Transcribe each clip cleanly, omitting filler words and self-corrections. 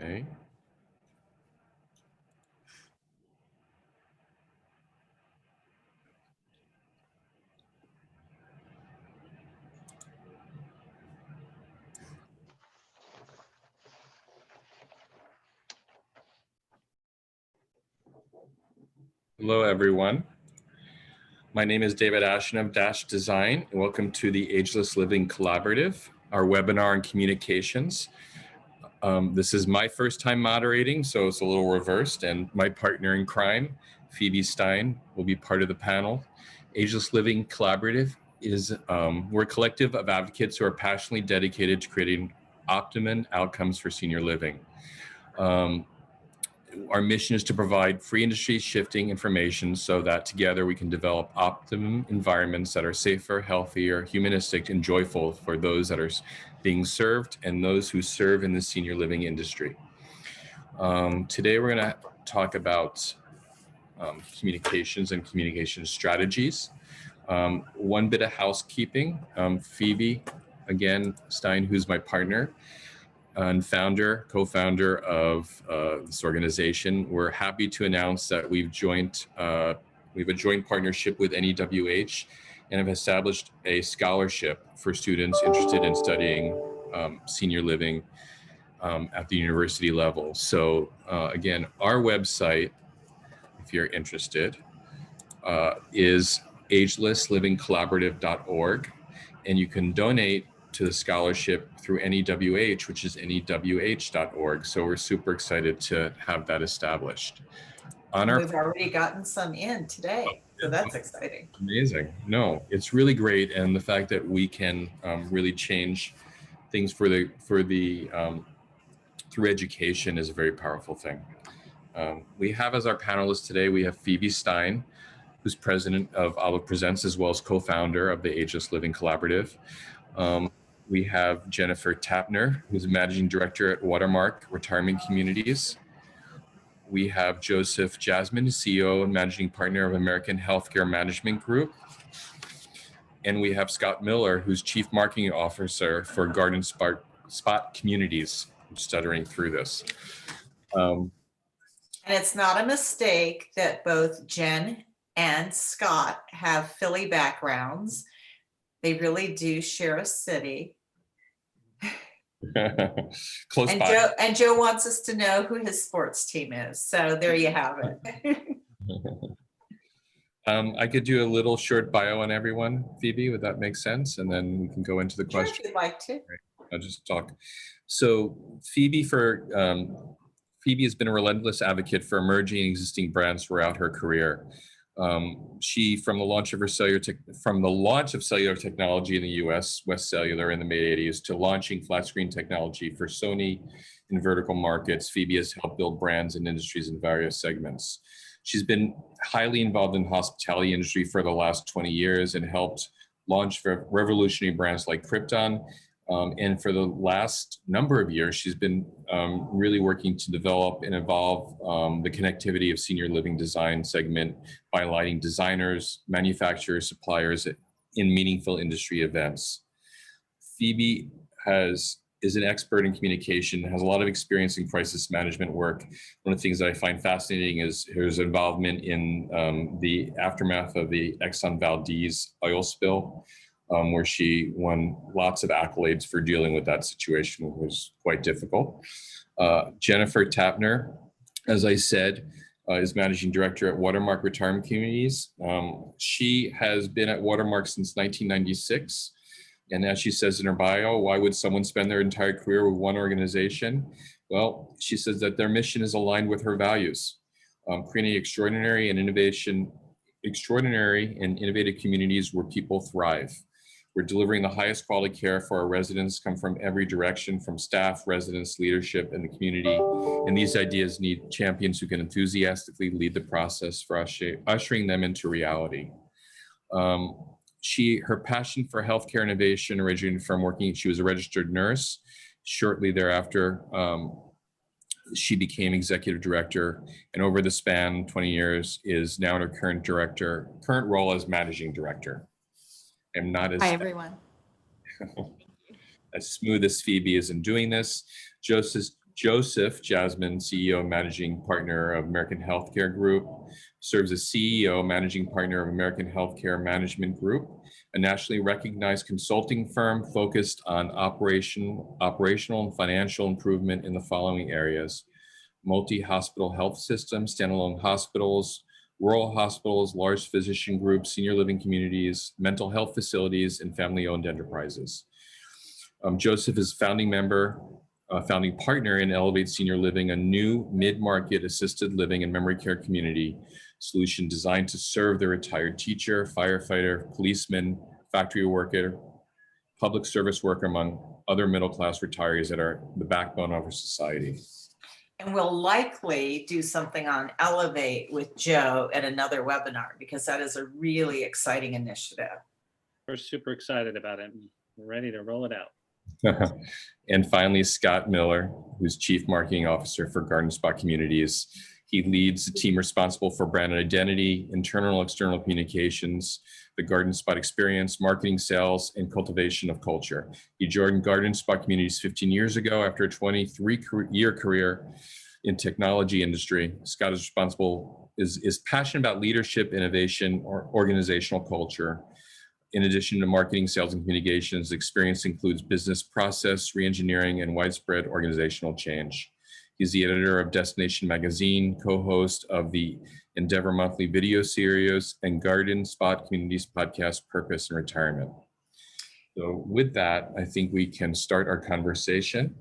Okay. Hello, everyone. My name is David Ashton of Dash Design, and welcome to the Ageless Living Collaborative, our webinar on communications. This is my first time moderating, so it's a little reversed, and my partner in crime, Phoebe Stein, will be part of the panel. Ageless Living Collaborative is, we're a collective of advocates who are passionately dedicated to creating optimum outcomes for senior living. Our mission is to provide free industry shifting information so that together we can develop optimum environments that are safer, healthier, humanistic, and joyful for those that are being served and those who serve in the senior living industry. Today we're going to talk about communications and communication strategies. One bit of housekeeping, Phoebe, again, Stein, who's my partner, and co-founder of this organization. We're happy to announce that we have a joint partnership with NEWH and have established a scholarship for students interested in studying senior living at the university level. So again, our website, if you're interested, is agelesslivingcollaborative.org, and you can donate to the scholarship through NEWH, which is NEWH.org. So we're super excited to have that established. We've already gotten some in today, so that's exciting. Amazing. No, it's really great, and the fact that we can really change things through education is a very powerful thing. We have as our panelists today, we have Phoebe Stein, who's president of Olive Presents, as well as co-founder of the Ageless Living Collaborative. We have Jennifer Tapner, who's managing director at Watermark Retirement Communities. We have Joseph Jasmine, CEO and managing partner of American Healthcare Management Group. And we have Scott Miller, who's chief marketing officer for Garden Spot Communities. I'm stuttering through this. And it's not a mistake that both Jen and Scott have Philly backgrounds. They really do share a city. Close and by. Joe wants us to know who his sports team is. So there you have it. I could do a little short bio on everyone, Phoebe, would that make sense? And then we can go into the question. Sure, if you'd like to. I'll just talk. So Phoebe has been a relentless advocate for emerging and existing brands throughout her career. She, from the launch of cellular technology in the U.S., West Cellular in the mid-'80s, to launching flat screen technology for Sony in vertical markets, Phoebe has helped build brands and industries in various segments. She's been highly involved in the hospitality industry for the last 20 years and helped launch revolutionary brands like Krypton. And for the last number of years, she's been really working to develop and evolve the connectivity of senior living design segment by aligning designers, manufacturers, suppliers in meaningful industry events. Phoebe is an expert in communication, has a lot of experience in crisis management work. One of the things that I find fascinating is her involvement in the aftermath of the Exxon Valdez oil spill, where she won lots of accolades for dealing with that situation, which was quite difficult. Jennifer Tapner, as I said, is managing director at Watermark Retirement Communities. She has been at Watermark since 1996. And as she says in her bio, why would someone spend their entire career with one organization? Well, she says that their mission is aligned with her values, creating extraordinary and innovative communities where people thrive. We're delivering the highest quality care for our residents, come from every direction, from staff, residents, leadership, and the community. And these ideas need champions who can enthusiastically lead the process for ushering them into reality. Her passion for healthcare innovation originated from she was a registered nurse. Shortly thereafter, she became executive director, and over the span 20 years is now in her current role as managing director. I'm not as Hi, everyone. as smooth as Phoebe is in doing this. Joseph Jasmine, CEO and Managing Partner of American Healthcare Group, serves as CEO, Managing Partner of American Healthcare Management Group, a nationally recognized consulting firm focused on operational and financial improvement in the following areas: multi-hospital health systems, standalone hospitals, rural hospitals, large physician groups, senior living communities, mental health facilities, and family-owned enterprises. Joseph is founding partner in Elevate Senior Living, a new mid-market assisted living and memory care community solution designed to serve the retired teacher, firefighter, policeman, factory worker, public service worker, among other middle-class retirees that are the backbone of our society. And we'll likely do something on Elevate with Joe at another webinar, because that is a really exciting initiative. We're super excited about it and we're ready to roll it out. And finally, Scott Miller, who's Chief Marketing Officer for Garden Spot Communities. He leads the team responsible for brand identity, internal and external communications, the Garden Spot experience, marketing, sales, and cultivation of culture. He joined Garden Spot Communities 15 years ago after a 23-year career in technology industry. Scott is passionate about leadership, innovation, or organizational culture. In addition to marketing, sales, and communications, experience includes business process reengineering and widespread organizational change. He's the editor of Destination Magazine, co-host of the Endeavor Monthly video series, and Garden Spot Communities podcast, Purpose and Retirement. So with that, I think we can start our conversation.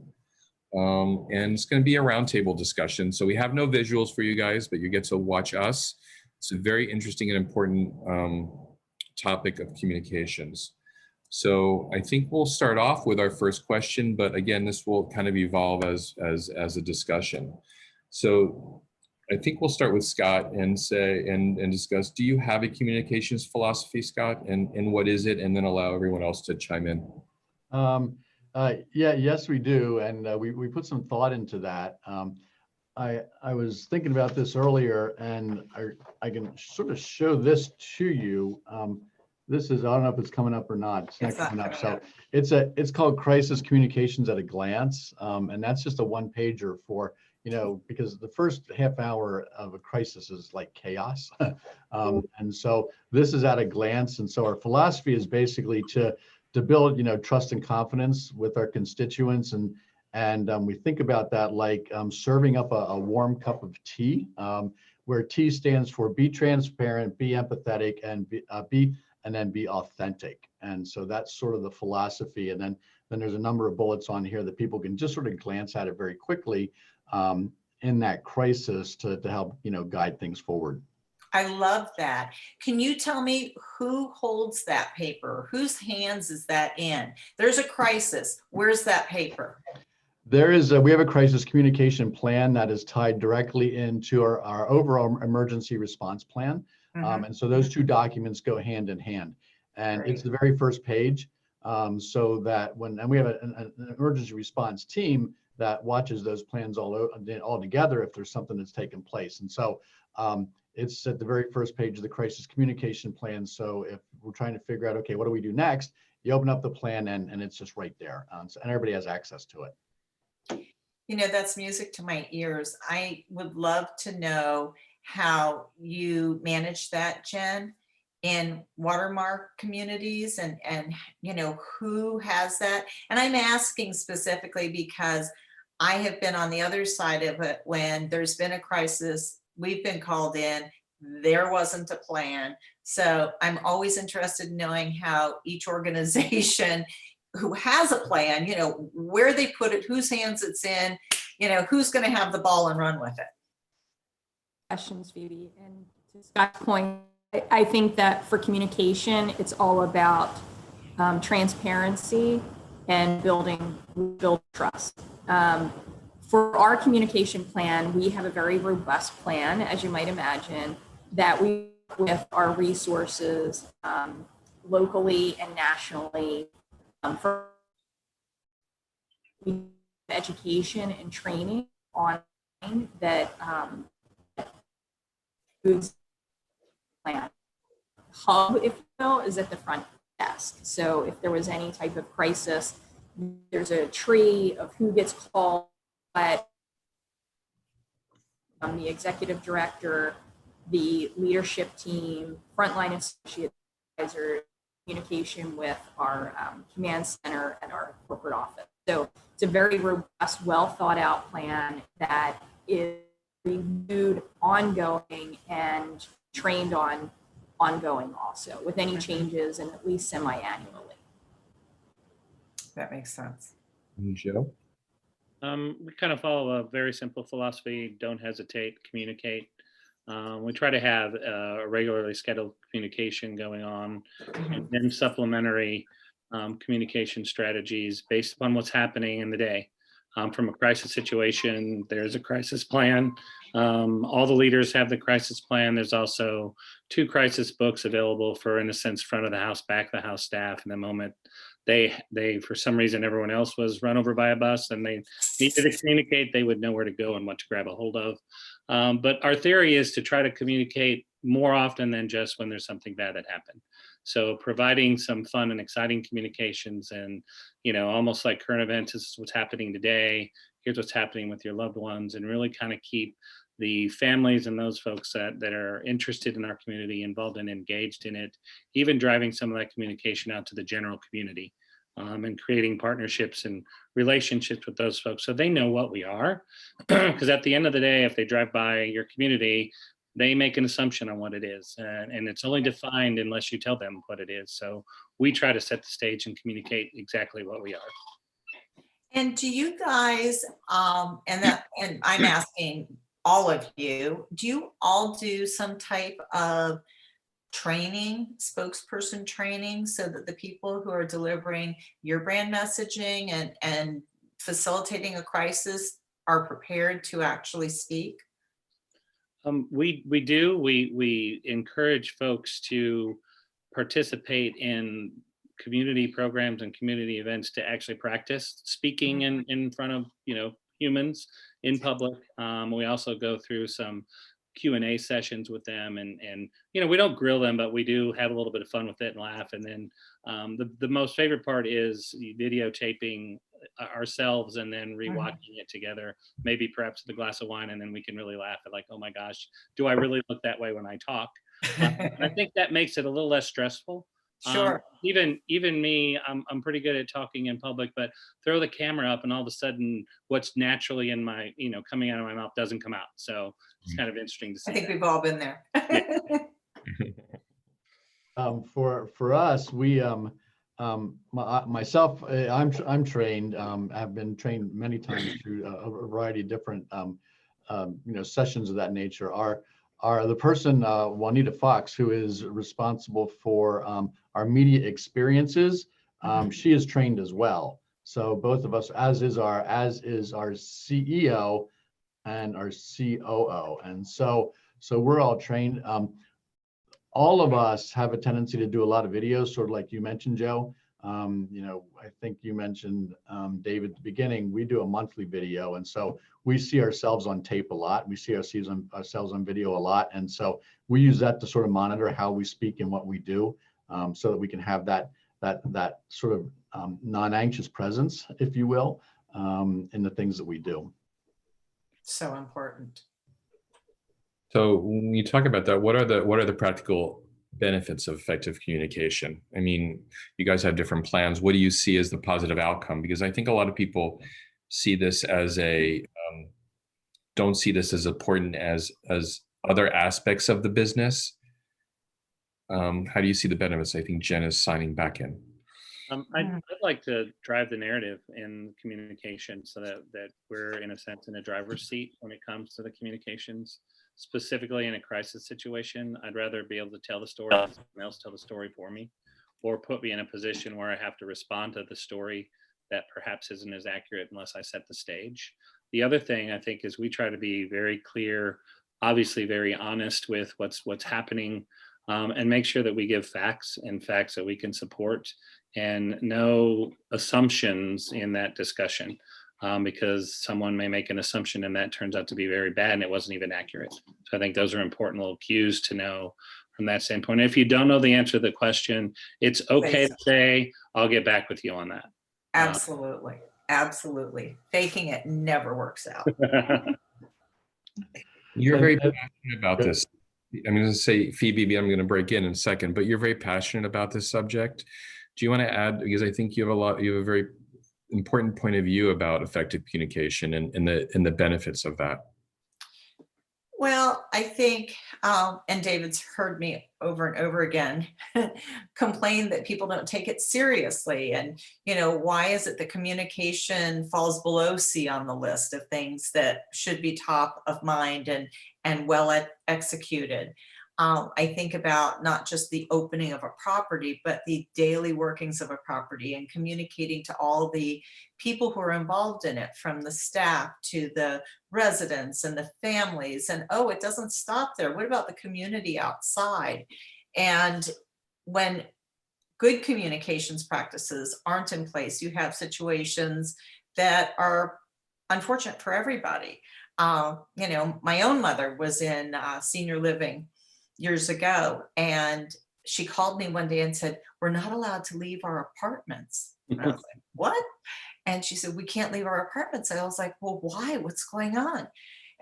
And it's going to be a roundtable discussion. So we have no visuals for you guys, but you get to watch us. It's a very interesting and important topic of communications. So I think we'll start off with our first question, but again, this will kind of evolve as a discussion. So I think we'll start with Scott and discuss, do you have a communications philosophy, Scott? And what is it? And then allow everyone else to chime in. Yes, we do. And we put some thought into that. I was thinking about this earlier, and I can sort of show this to you. This is, I don't know if it's coming up or not. It's not coming up. So it's called Crisis Communications at a Glance. And that's just a one pager for, because the first half hour of a crisis is like chaos. And so this is at a glance. And so our philosophy is basically to build, trust and confidence with our constituents. And we think about that like serving up a warm cup of tea, where T stands for be transparent, be empathetic, and be authentic. And so that's sort of the philosophy. And then there's a number of bullets on here that people can just sort of glance at it very quickly in that crisis to help, guide things forward. I love that. Can you tell me who holds that paper? Whose hands is that in? There's a crisis. Where's that paper? We have a crisis communication plan that is tied directly into our overall emergency response plan. And so those two documents go hand in hand. And It's the very first page. So that we have an emergency response team that watches those plans all together if there's something that's taken place. And so it's at the very first page of the crisis communication plan. So if we're trying to figure out, okay, what do we do next? You open up the plan and it's just right there. And everybody has access to it. That's music to my ears. I would love to know how you manage that, Jen, in watermark communities and who has that. And I'm asking specifically because I have been on the other side of it when there's been a crisis, we've been called in, there wasn't a plan. So I'm always interested in knowing how each organization who has a plan, where they put it, whose hands it's in, who's going to have the ball and run with it. Questions, Phoebe. And to Scott's point, I think that for communication, it's all about transparency and building trust. For our communication plan, we have a very robust plan, as you might imagine, that we work with our resources locally and nationally for education and training online that foods plan. Hub, if you will, is at the front desk. So if there was any type of crisis, there's a tree of who gets called but the executive director, the leadership team, frontline associate advisor, communication with our command center and our corporate office. So it's a very robust, well thought out plan that is reviewed ongoing and trained on ongoing also, with any changes and at least semi-annually. That makes sense. Joe? We kind of follow a very simple philosophy: don't hesitate, communicate. We try to have a regularly scheduled communication going on, and then supplementary communication strategies based upon what's happening in the day. From a crisis situation, there's a crisis plan. All the leaders have the crisis plan. There's also 2 crisis books available for, in a sense, front of the house, back of the house staff. In the moment they for some reason, everyone else was run over by a bus and they needed to communicate, they would know where to go and what to grab a hold of. But our theory is to try to communicate more often than just when there's something bad that happened. So providing some fun and exciting communications, and, you know, almost like current events, this is what's happening today, here's what's happening with your loved ones, and really kind of keep the families and those folks that are interested in our community involved and engaged in it, even driving some of that communication out to the general community, and creating partnerships and relationships with those folks so they know what we are. Because at the end of the day, if they drive by your community, they make an assumption on what it is, and it's only defined unless you tell them what it is. So we try to set the stage and communicate exactly what we are. And do you guys, and I'm asking all of you, do you all do some type of training, spokesperson training, so that the people who are delivering your brand messaging and facilitating a crisis are prepared to actually speak? We do. We encourage folks to participate in community programs and community events to actually practice speaking in front of, you know, humans in public. We also go through some Q&A sessions with them, and you know, we don't grill them, but we do have a little bit of fun with it and laugh. And then the most favorite part is videotaping ourselves and then rewatching it together, maybe perhaps with a glass of wine, and then we can really laugh at, like, oh my gosh, do I really look that way when I talk? I think that makes it a little less stressful. Sure. Even me, I'm pretty good at talking in public, but throw the camera up and all of a sudden what's naturally in my, you know, coming out of my mouth doesn't come out. So it's kind of interesting to see. I think that. we've all been there. For us, we myself, I'm trained. I've been trained many times through a variety of different you know, sessions of that nature. The person, Juanita Fox, who is responsible for our media experiences, she is trained as well. So both of us, as is our CEO and our COO, and so we're all trained. All of us have a tendency to do a lot of videos, sort of like you mentioned, Joe. You know, I think you mentioned, David, at the beginning, we do a monthly video. And so we see ourselves on tape a lot. We see ourselves on video a lot. And so we use that to sort of monitor how we speak and what we do, so that we can have that sort of non-anxious presence, if you will, in the things that we do. So important. So when you talk about that, what are the practical benefits of effective communication? I mean, you guys have different plans. What do you see as the positive outcome? Because I think a lot of people see this as don't see this as important as other aspects of the business. How do you see the benefits? I think Jen is signing back in. I'd like to drive the narrative in communication so that we're, in a sense, in a driver's seat when it comes to the communications. Specifically in a crisis situation, I'd rather be able to tell the story than someone else tell the story for me, or put me in a position where I have to respond to the story that perhaps isn't as accurate unless I set the stage. The other thing I think is we try to be very clear, obviously very honest with what's happening, and make sure that we give facts that we can support, and no assumptions in that discussion. Because someone may make an assumption and that turns out to be very bad and it wasn't even accurate. So I think those are important little cues to know from that standpoint. If you don't know the answer to the question, it's okay to say, I'll get back with you on that. Absolutely. absolutely. Faking it never works out. You're And- very and- passionate about Good. this. I'm going to say, Phoebe, I'm going to break in a second, but you're very passionate about this subject. Do you want to add, because I think you have a very important point of view about effective communication and the benefits of that. Well, I think, and David's heard me over and over again complain that people don't take it seriously. And, why is it that communication falls below C on the list of things that should be top of mind and well executed? I think about not just the opening of a property, but the daily workings of a property and communicating to all the people who are involved in it, from the staff to the residents and the families. And oh, it doesn't stop there. What about the community outside? And when good communications practices aren't in place, you have situations that are unfortunate for everybody. My own mother was in senior living years ago, and she called me one day and said, "We're not allowed to leave our apartments." And I was like, "What?" And she said, "We can't leave our apartments." And I was like, "Well, why? What's going on?"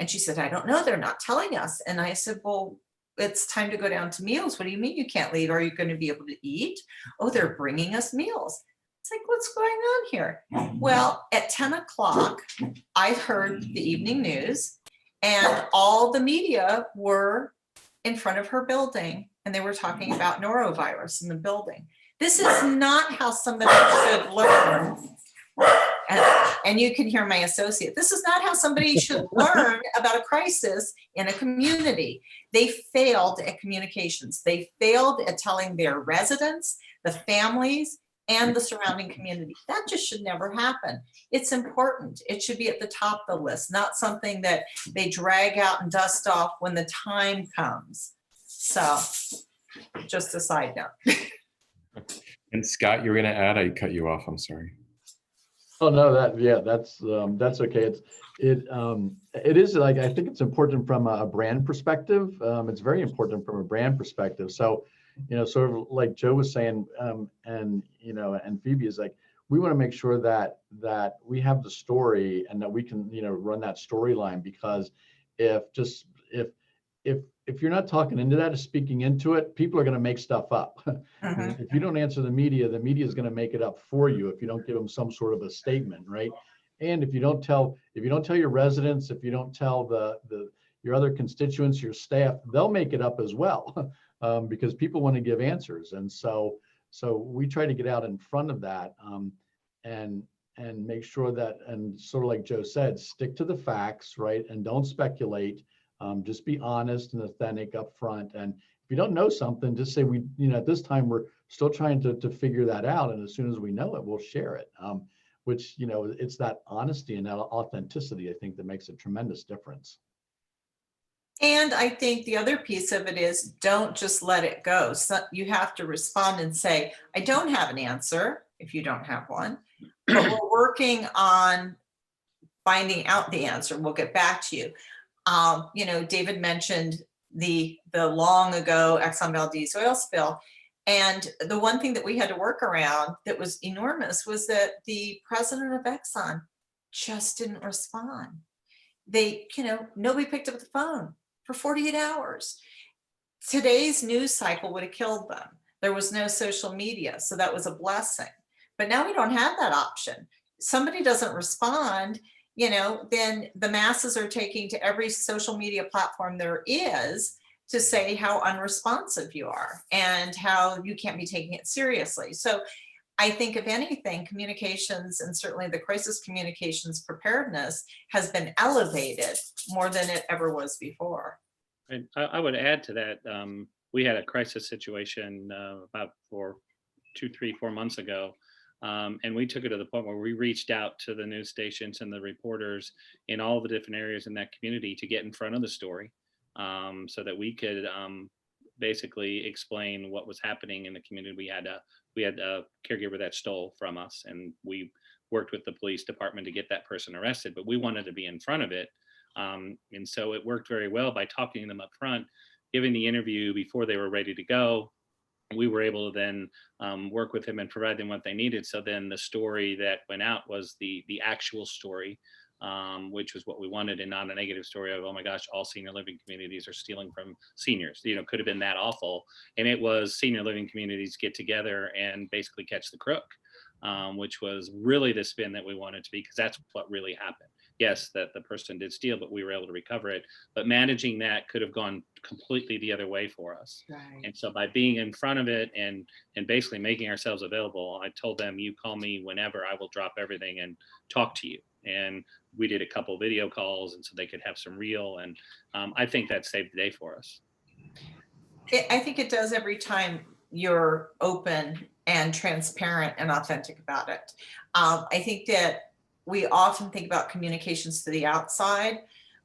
And she said, "I don't know. They're not telling us." And I said, "Well, it's time to go down to meals. What do you mean you can't leave? Are you going to be able to eat?" "Oh, they're bringing us meals." It's like, what's going on here? Well, at 10 o'clock, I heard the evening news, and all the media were in front of her building, and they were talking about norovirus in the building. This is not how somebody should learn. And you can hear my associate. This is not how somebody should learn about a crisis in a community. They failed at communications. They failed at telling their residents, the families, and the surrounding community. That just should never happen. It's important. It should be at the top of the list, not something that they drag out and dust off when the time comes. So just a side note. And Scott, you were going to add, I cut you off. I'm sorry. Oh, no, that's okay. It is like, I think it's important from a brand perspective. It's very important from a brand perspective. So, sort of like Joe was saying, and Phoebe is like, we want to make sure that we have the story and that we can, run that storyline, because if you're not talking into that or speaking into it, people are going to make stuff up. Mhm. If you don't answer the media is going to make it up for you if you don't give them some sort of a statement, right? And if you don't tell your residents, if you don't tell your other constituents, your staff, they'll make it up as well, because people want to give answers. And so we try to get out in front of that, and make sure that, and sort of like Joe said, stick to the facts, right? And don't speculate. Just be honest and authentic up front. And if you don't know something, just say, at this time, we're still trying to figure that out. And as soon as we know it, we'll share it. Which, it's that honesty and that authenticity, I think, that makes a tremendous difference. And I think the other piece of it is, don't just let it go. So you have to respond and say, "I don't have an answer," if you don't have one, but we're working on finding out the answer. We'll get back to you. David mentioned the long ago Exxon Valdez oil spill. And the one thing that we had to work around that was enormous was that the president of Exxon just didn't respond. Nobody picked up the phone for 48 hours. Today's news cycle would have killed them. There was no social media, so that was a blessing. But now we don't have that option. Somebody doesn't respond, then the masses are taking to every social media platform there is to say how unresponsive you are and how you can't be taking it seriously. So I think, if anything, communications, and certainly the crisis communications preparedness, has been elevated more than it ever was before. And I would add to that, we had a crisis situation about 2, 3, 4 months ago. And we took it to the point where we reached out to the news stations and the reporters in all the different areas in that community to get in front of the story, so that we could basically explain what was happening in the community. We had a caregiver that stole from us, and we worked with the police department to get that person arrested, but we wanted to be in front of it. And so it worked very well by talking to them up front, giving the interview before they were ready to go, we were able to then work with them and provide them what they needed. So then the story that went out was the actual story, which was what we wanted, and not a negative story of, oh my gosh, all senior living communities are stealing from seniors. Could have been that awful. And it was senior living communities get together and basically catch the crook, which was really the spin that we wanted to be, because that's what really happened. Yes, that the person did steal, but we were able to recover it. But managing that could have gone completely the other way for us. Right. And so by being in front of it and basically making ourselves available, I told them, you call me whenever, I will drop everything and talk to you. And we did a couple video calls, and so they could have some real, and I think that saved the day for us. I think it does every time you're open and transparent and authentic about it. I think that we often think about communications to the outside,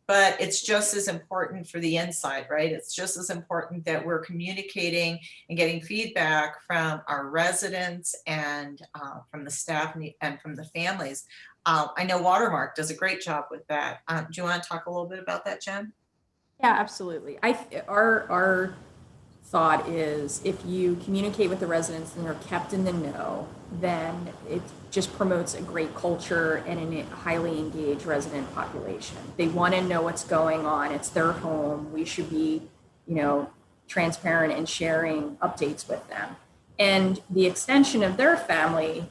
but it's just as important for the inside, right? It's just as important that we're communicating and getting feedback from our residents and from the staff and from the families. I know Watermark does a great job with that. Do you want to talk a little bit about that, Jen? Yeah, absolutely. Our thought is, if you communicate with the residents and they're kept in the know, then it just promotes a great culture and a highly engaged resident population. They want to know what's going on. It's their home. We should be, transparent and sharing updates with them. And the extension of their family,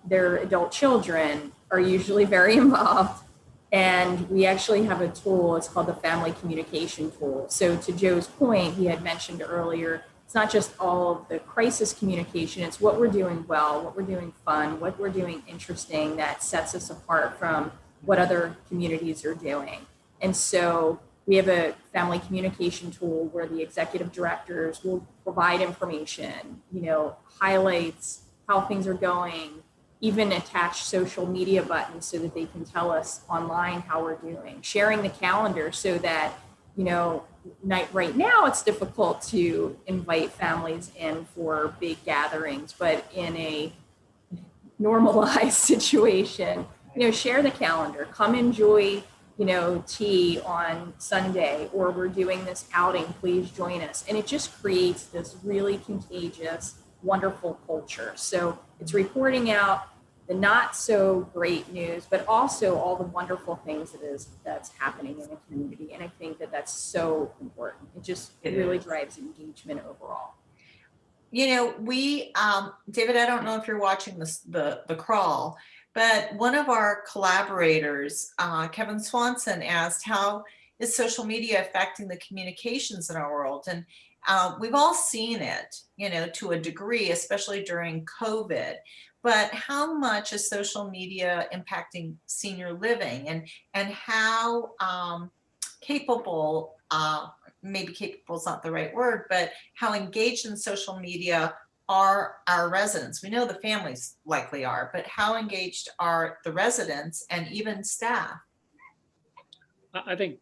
their adult children, are usually very involved. And we actually have a tool, it's called the Family Communication Tool. So to Joe's point, he had mentioned earlier, it's not just all of the crisis communication, it's what we're doing well, what we're doing fun, what we're doing interesting that sets us apart from what other communities are doing. And so we have a family communication tool where the executive directors will provide information, highlights, how things are going, even attach social media buttons so that they can tell us online how we're doing, sharing the calendar so that, right now it's difficult to invite families in for big gatherings, but in a normalized situation, share the calendar, come enjoy, tea on Sunday, or we're doing this outing, please join us. And it just creates this really contagious, wonderful culture. So it's reporting out the not so great news, but also all the wonderful things that's happening in the community. And I think that that's so important. It really drives engagement overall. We, David, I don't know if you're watching the crawl, but one of our collaborators, Kevin Swanson, asked, how is social media affecting the communications in our world? And we've all seen it, to a degree, especially during COVID. But how much is social media impacting senior living, and how capable, maybe capable is not the right word, but how engaged in social media are our residents? We know the families likely are, but how engaged are the residents and even staff? I think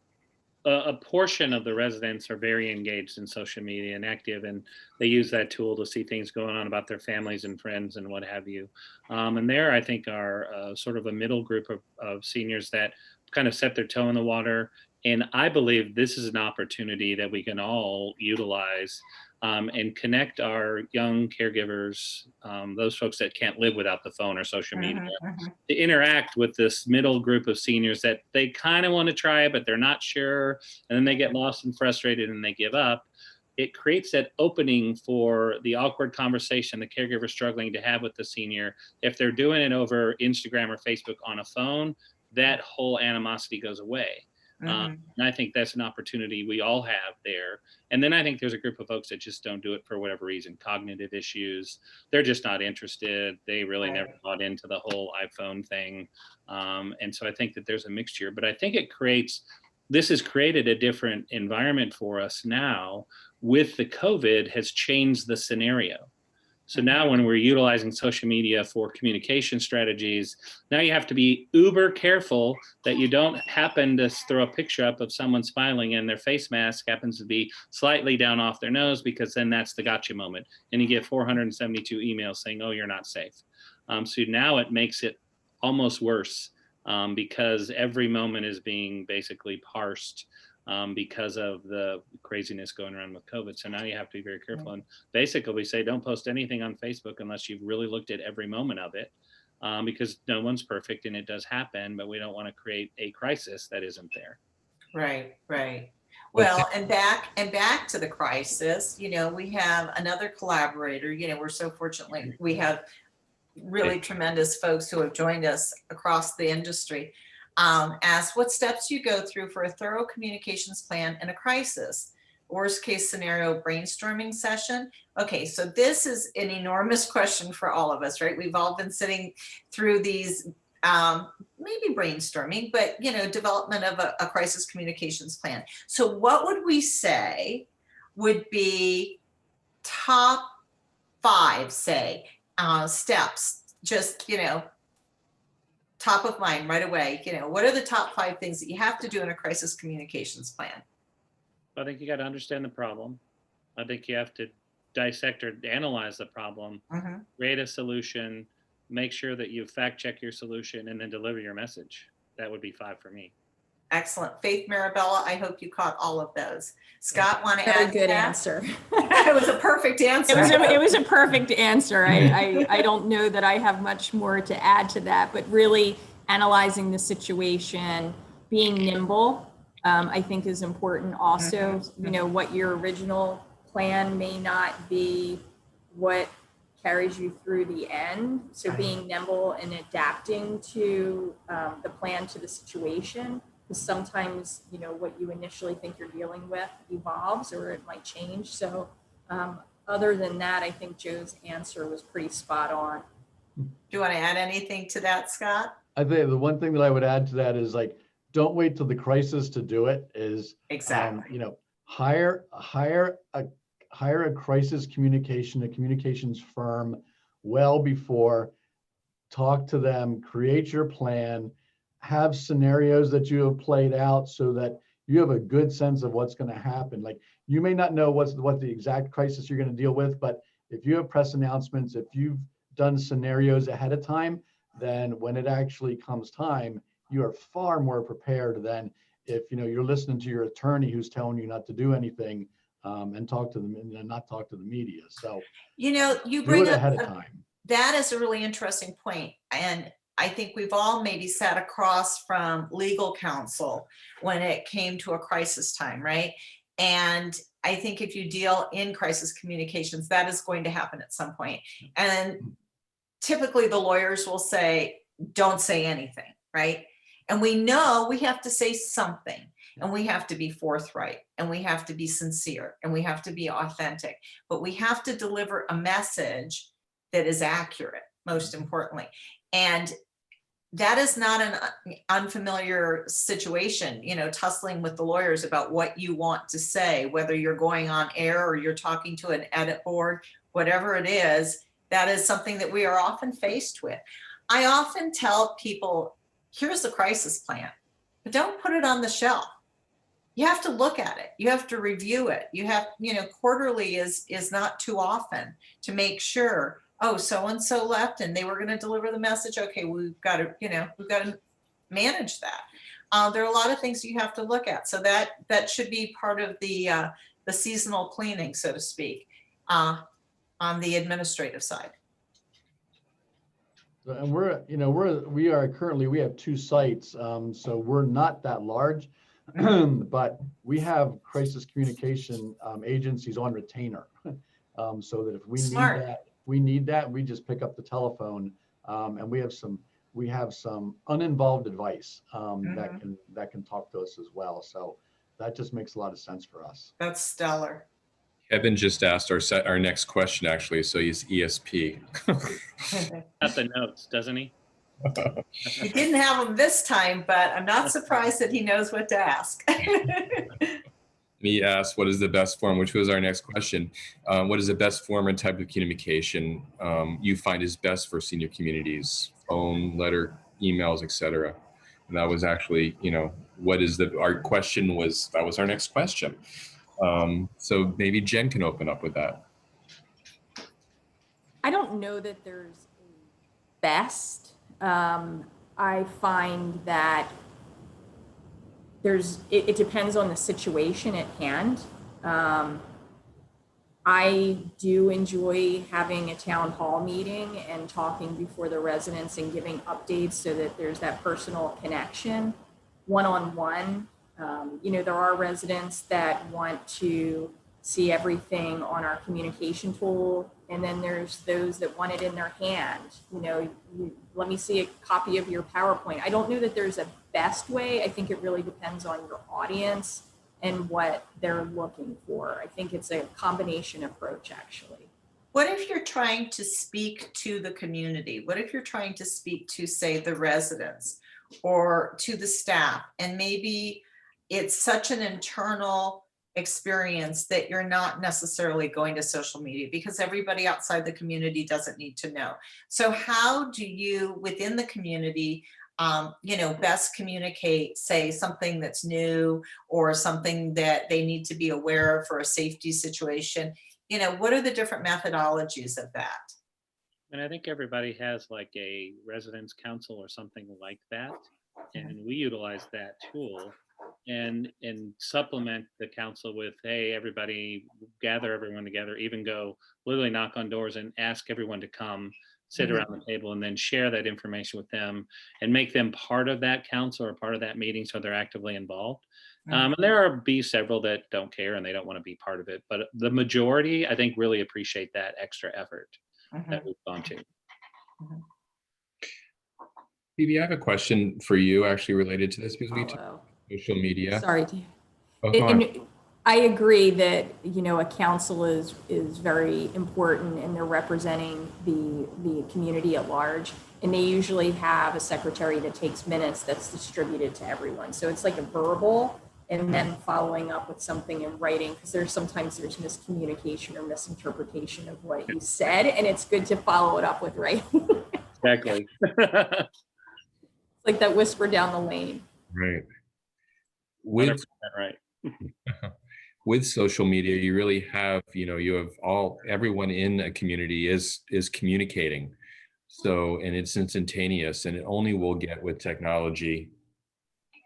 a portion of the residents are very engaged in social media and active, and they use that tool to see things going on about their families and friends and what have you. And there, I think, are sort of a middle group of seniors that kind of set their toe in the water. And I believe this is an opportunity that we can all utilize and connect our young caregivers, those folks that can't live without the phone or social media, to interact with this middle group of seniors that they kind of want to try it, but they're not sure. And then they get lost and frustrated and they give up. It creates that opening for the awkward conversation the caregiver is struggling to have with the senior. If they're doing it over Instagram or Facebook on a phone, that whole animosity goes away. And I think that's an opportunity we all have there. And then I think there's a group of folks that just don't do it for whatever reason, cognitive issues. They're just not interested. They really never bought into the whole iPhone thing. And so I think that there's a mixture, but I think this has created a different environment for us now. With the COVID has changed the scenario. So now when we're utilizing social media for communication strategies, now you have to be uber careful that you don't happen to throw a picture up of someone smiling and their face mask happens to be slightly down off their nose, because then that's the gotcha moment. And you get 472 emails saying, oh, you're not safe. So now it makes it almost worse because every moment is being basically parsed because of the craziness going around with COVID. So now you have to be very careful. And basically we say, don't post anything on Facebook unless you've really looked at every moment of it, because no one's perfect and it does happen, but we don't want to create a crisis that isn't there. Right, right. Well, Well, and back to the crisis, we have another collaborator, we're so fortunate, we have really tremendous folks who have joined us across the industry. Asked what steps you go through for a thorough communications plan in a crisis. Worst case scenario brainstorming session. Okay, so this is an enormous question for all of us, right? We've all been sitting through these maybe brainstorming, but development of a crisis communications plan. So what would we say would be top 5, say, steps, just, top of mind right away? What are the top 5 things that you have to do in a crisis communications plan? I think you got to understand the problem. I think you have to dissect or analyze the problem, Mhm. create a solution, make sure that you fact check your solution, and then deliver your message. That would be 5 for me. Excellent. Faith Marabella, I hope you caught all of those. Scott, want to Very add to good that? answer. It was a perfect answer. It was a perfect answer. I don't know that I have much more to add to that, but really analyzing the situation, being nimble, I think is important also. What your original plan may not be what carries you through the end. So being nimble and adapting to the plan to the situation. Because sometimes, what you initially think you're dealing with evolves or it might change. So other than that, I think Joe's answer was pretty spot on. Do you want to add anything to that, Scott? I think the one thing that I would add to that is don't wait till the crisis to do it. Exactly. Hire a crisis a communications firm well before, talk to them, create your plan, have scenarios that you have played out so that you have a good sense of what's going to happen. You may not know what the exact crisis you're going to deal with, but if you have press announcements, if you've done scenarios ahead of time, then when it actually comes time, you are far more prepared than if you're listening to your attorney who's telling you not to do anything, and talk to them and not talk to the media. So you do bring it up ahead of time. that is a really interesting point. And I think we've all maybe sat across from legal counsel when it came to a crisis time, right? And I think if you deal in crisis communications, that is going to happen at some point. And typically the lawyers will say, don't say anything, right? And we know we have to say something, and we have to be forthright, and we have to be sincere, and we have to be authentic, but we have to deliver a message that is accurate, most importantly. And that is not an unfamiliar situation, tussling with the lawyers about what you want to say, whether you're going on air or you're talking to an edit board, whatever it is, that is something that we are often faced with. I often tell people, here's the crisis plan, but don't put it on the shelf. You have to look at it. You have to review it. You have, quarterly is not too often to make sure, oh, so-and-so left and they were going to deliver the message. Okay, we've got to manage that. There are a lot of things you have to look at. So that should be part of the seasonal cleaning, so to speak, on the administrative side. And we have 2 sites, so we're not that large, but we have crisis communication agencies on retainer, so that if we need that, we just pick up the telephone, and we have some uninvolved advice that can talk to us as well. So that just makes a lot of sense for us. That's stellar. Kevin just asked our next question, actually, so he's ESP. Got the notes, doesn't he? He didn't have them this time, but I'm not surprised that he knows what to ask. He asked, what is the best form, which was our next question. What is the best form or type of communication you find is best for senior communities? Phone, letter, emails, etc. And that was actually, our question was, that was our next question. So maybe Jen can open up with that. I don't know that there's a best. I find that it depends on the situation at hand. I do enjoy having a town hall meeting and talking before the residents and giving updates so that there's that personal connection, one-on-one. There are residents that want to see everything on our communication tool. And then there's those that want it in their hand. Let me see a copy of your PowerPoint. I don't know that there's a best way. I think it really depends on your audience and what they're looking for. I think it's a combination approach, actually. What if you're trying to speak to the community? What if you're trying to speak to, say, the residents or to the staff, and maybe it's such an internal experience that you're not necessarily going to social media because everybody outside the community doesn't need to know. So how do you, within the community, best communicate, say, something that's new or something that they need to be aware of for a safety situation? What are the different methodologies of that? And I think everybody has like a residence council or something like that. And we utilize that tool and supplement the council with, hey, everybody, gather everyone together, even go literally knock on doors and ask everyone to come sit around the table and then share that information with them and make them part of that council or part of that meeting so they're actively involved. And there are several that don't care and they don't want to be part of it. But the majority, I think, really appreciate that extra effort that we've gone to. Phoebe, I have a question for you actually related to this because we talk Follow. social media. Sorry, Dave. Oh, go on. And I agree that, a council is very important and they're representing the community at large. And they usually have a secretary that takes minutes that's distributed to everyone. So it's like a verbal and then following up with something in writing, because sometimes there's miscommunication or misinterpretation of what you said. And it's good to follow it up with writing. Exactly. Like that whisper down the lane. Right. 100% right. With social media, you really have, you have everyone in a community is communicating. So, and it's instantaneous, and it only will get with technology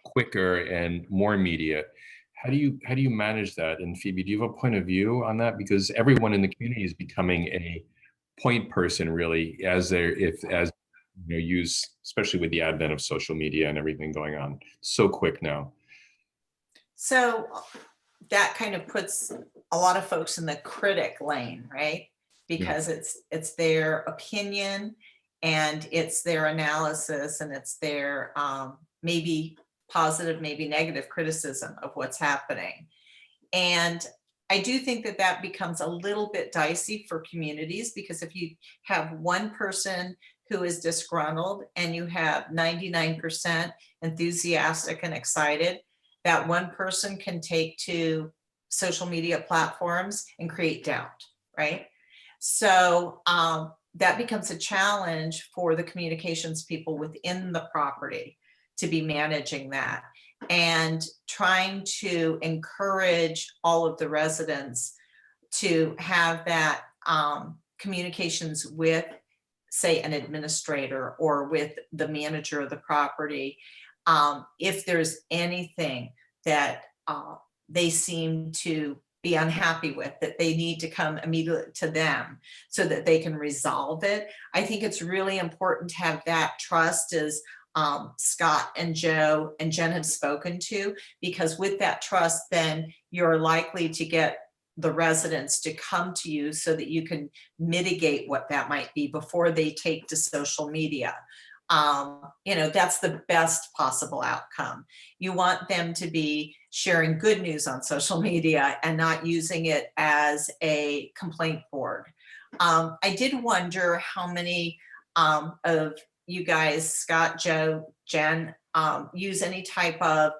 quicker and more immediate. How do you manage that? And Phoebe, do you have a point of view on that? Because everyone in the community is becoming a point person, really, use, especially with the advent of social media and everything going on so quick now. So that kind of puts a lot of folks in the critic lane, right? Because it's their opinion and it's their analysis and it's their maybe positive, maybe negative criticism of what's happening. And I do think that becomes a little bit dicey for communities, because if you have one person who is disgruntled and you have 99% enthusiastic and excited, that one person can take to social media platforms and create doubt, right? So that becomes a challenge for the communications people within the property to be managing that and trying to encourage all of the residents to have that communications with, say, an administrator or with the manager of the property. If there's anything that they seem to be unhappy with, that they need to come immediately to them so that they can resolve it. I think it's really important to have that trust, as Scott and Joe and Jen have spoken to, because with that trust, then you're likely to get the residents to come to you so that you can mitigate what that might be before they take to social media. That's the best possible outcome. You want them to be sharing good news on social media and not using it as a complaint board. I did wonder how many of you guys, Scott, Joe, Jen, use any type of,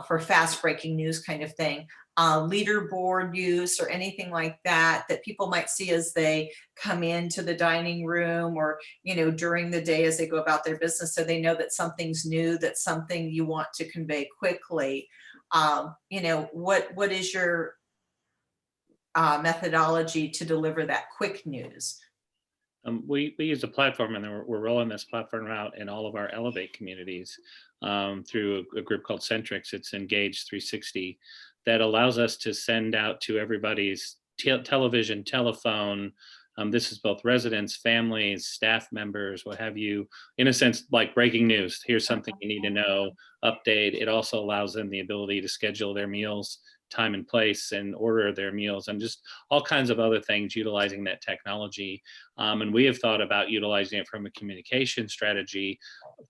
for fast breaking news kind of thing, leaderboard use or anything like that people might see as they come into the dining room or, during the day as they go about their business, so they know that something's new, that's something you want to convey quickly. What is your methodology to deliver that quick news? We use a platform, and we're rolling this platform out in all of our Elevate communities through a group called Centrix. It's Engage 360 that allows us to send out to everybody's television, telephone. This is both residents, families, staff members, what have you, in a sense, like breaking news. Here's something you need to know, update. It also allows them the ability to schedule their meals, time and place, and order their meals, and just all kinds of other things utilizing that technology. And we have thought about utilizing it from a communication strategy.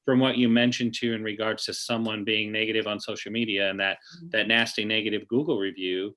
From what you mentioned too, in regards to someone being negative on social media and that nasty negative Google review,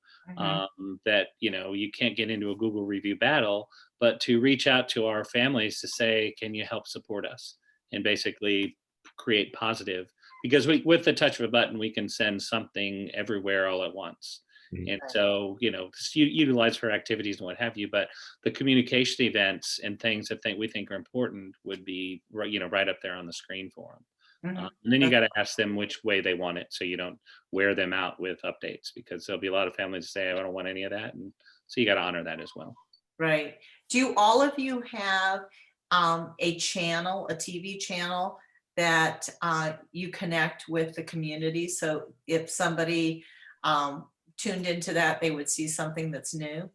that you can't get into a Google review battle, but to reach out to our families to say, can you help support us, and basically create positive, because with the touch of a button, we can send something everywhere all at once. And so, utilize for activities and what have you, but the communication events and things that we think are important would be, right up there on the screen for them. And then you got to ask them which way they want it, so you don't wear them out with updates, because there'll be a lot of families that say, I don't want any of that. And so you got to honor that as well. Right. Do all of you have a channel, a TV channel that you connect with the community? So if somebody tuned into that, they would see something that's new?